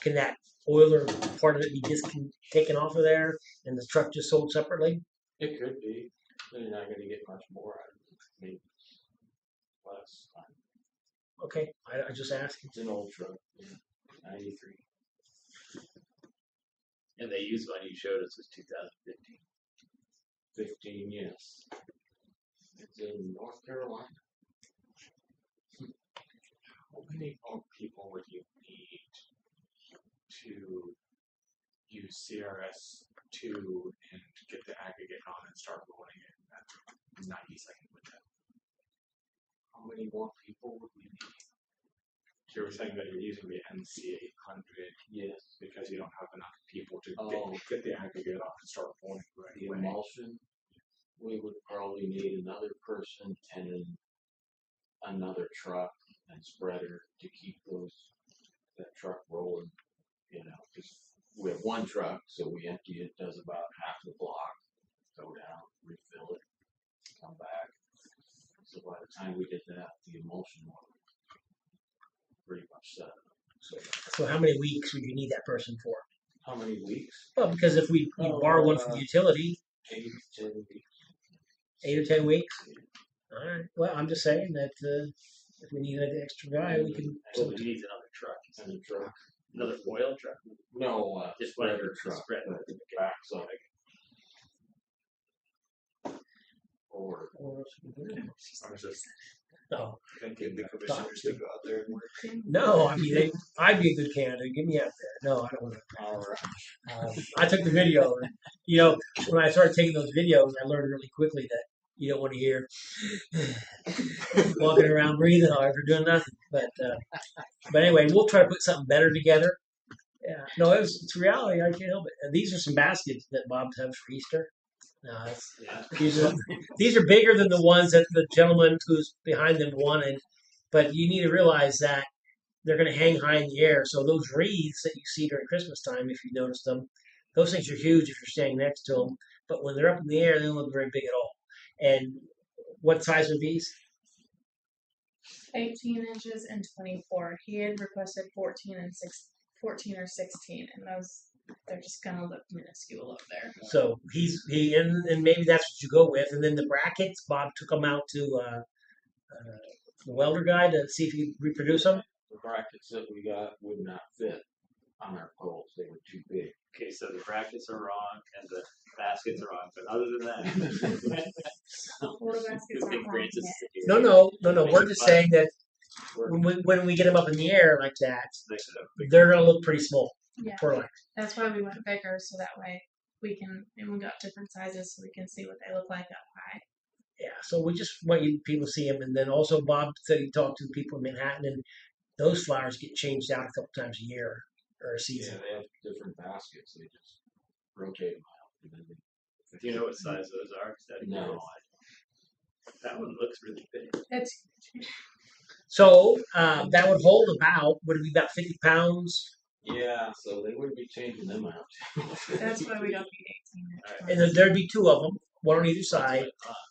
Can that oiler part of it be taken off of there and the truck just sold separately? It could be. They're not going to get much more out of it. Maybe less. Okay, I just asked. It's an old truck. Yeah. 93. And the used one you showed us was 2015. 15, yes. It's in North Carolina. How many more people would you need to use CRS2 and get the aggregate on and start rolling it at 90-second window? How many more people would we need? So you were saying that you're using the NC800 Yes. because you don't have enough people to Oh. get the aggregate off and start rolling right The away. emulsion, we would probably need another person and another truck and spreader to keep that truck rolling. You know, because we have one truck, so we empty it, does about half the block, go down, refill it, come back. So by the time we did that, the emulsion was pretty much set up. So how many weeks would you need that person for? How many weeks? Well, because if we borrow one from the utility, 8 to 10 weeks. 8 or 10 weeks. All right. Well, I'm just saying that if we need an extra guy, we can. So he needs another truck. And the truck. Another oil truck? No, Just spreader whatever, truck. spreader. The backside. Or I was just No, thinking the commissioners to go out there and work. no. I mean, I'd be a good candidate. Get me out there. No, I don't want to. all right. I took the video. And, you know, when I started taking those videos, I learned really quickly that you don't want to hear walking around breathing hard for doing nothing. But anyway, we'll try to put something better together. Yeah, no, it's reality. I can't help it. And these are some baskets that Bob has for Easter. Yeah. These are bigger than the ones that the gentleman who's behind them wanted. But you need to realize that they're going to hang high in the air. So those wreaths that you see during Christmas time, if you notice them, those things are huge if you're standing next to them. But when they're up in the air, they don't look very big at all. And what size are these? 18 inches and 24. He had requested 14 or 16, and they're just gonna look minuscule up there. So and maybe that's what you go with. And then the brackets, Bob took them out to the welder guy to see if he could reproduce them. The brackets that we got would not fit on our poles. They were too big. Okay, so the brackets are wrong and the baskets are wrong, but other than that, Water basket's not wrong Francis yet. is here. No. We're just saying that when we get them up in the air like that, They should have they're going to look pretty small. Yeah, For like, that's why we went bigger, so that way we got different sizes, so we can see what they look like up high. yeah. So we just want you people to see them. And then also Bob said he talked to the people in Manhattan, and those flowers get changed out a couple times a year or a Yeah, season. they have different baskets. They just rotate them out. And then Do you know what size those are? No. That one looks really big. It's So that would hold would it be about 50 pounds? yeah, so they wouldn't be changing them out. that's why we got the 18 inch. And then there'd be two of them, one on either side.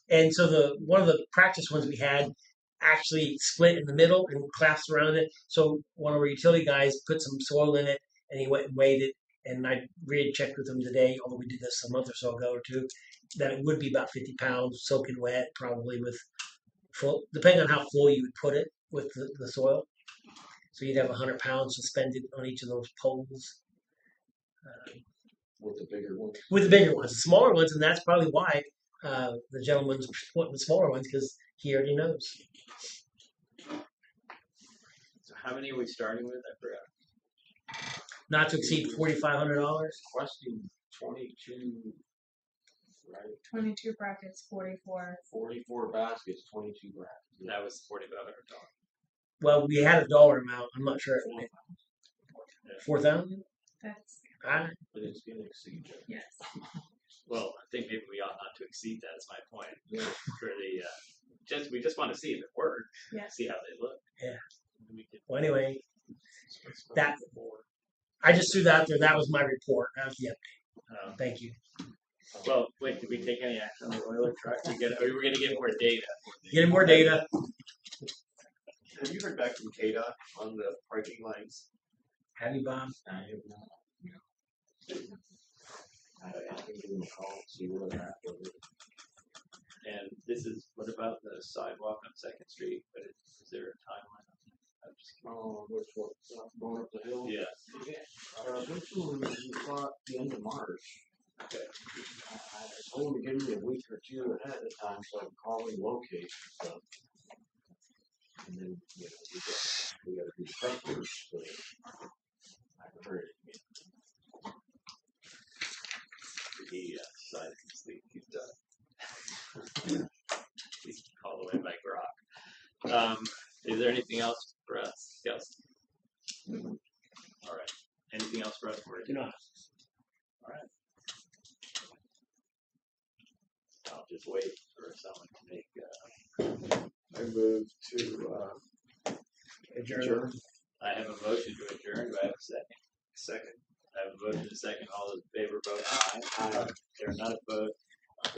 And so one of the practice ones we had actually split in the middle and clasped around it. So one of our utility guys put some soil in it, and he went and weighed it. And I re-checked with him today, although we did this a month or so ago or two, that it would be about 50 pounds, soaking wet, probably with full, depending on how full you would put it with the soil. So you'd have 100 pounds suspended on each of those poles. With the bigger ones. With the bigger ones, the smaller ones, and that's probably why the gentleman's wanting the smaller ones, because he already knows. So how many are we starting with? I forgot. Not to exceed $4,500. Requesting 22, right? 22 brackets, 44. 44 baskets, 22 brackets. That was $4,500. Well, we had a dollar amount. I'm not sure. 4,000. That's Alright. But it's going to exceed that. yes. Well, I think maybe we ought not to exceed that. Is my point. Yeah. For the we just want to see if it worked. Yes. See how they look. Yeah. We can, Well, anyway, I just threw that out there. That was my report. That was the update. Thank you. Well, wait, did we take any action on the oiler truck? We're gonna get more data. Getting more data. Have you heard back from KDOT on the parking lines? Have you, Bob? I have not, I can give them a call, see where they're at with it. And this is, what about the sidewalk on Second Street? But is there a timeline? I'm just Oh, which one, going up the hill? Yeah. Eventually, we thought the end of March. Okay. I told him to give me a week or two ahead of time so I can call and locate and stuff. And then, you know, we gotta do prep work, so I haven't heard it yet. He decided to sleep. He's all the way by Grok. Is there anything else for us? Yes. All right. Anything else for us? Do not. All right. I'll just wait for someone to make. I move to Adjourn. I have a motion to adjourn. Do I have a second? Second. I have a motion to second. All those in favor vote aye. Aye. There are none opposed.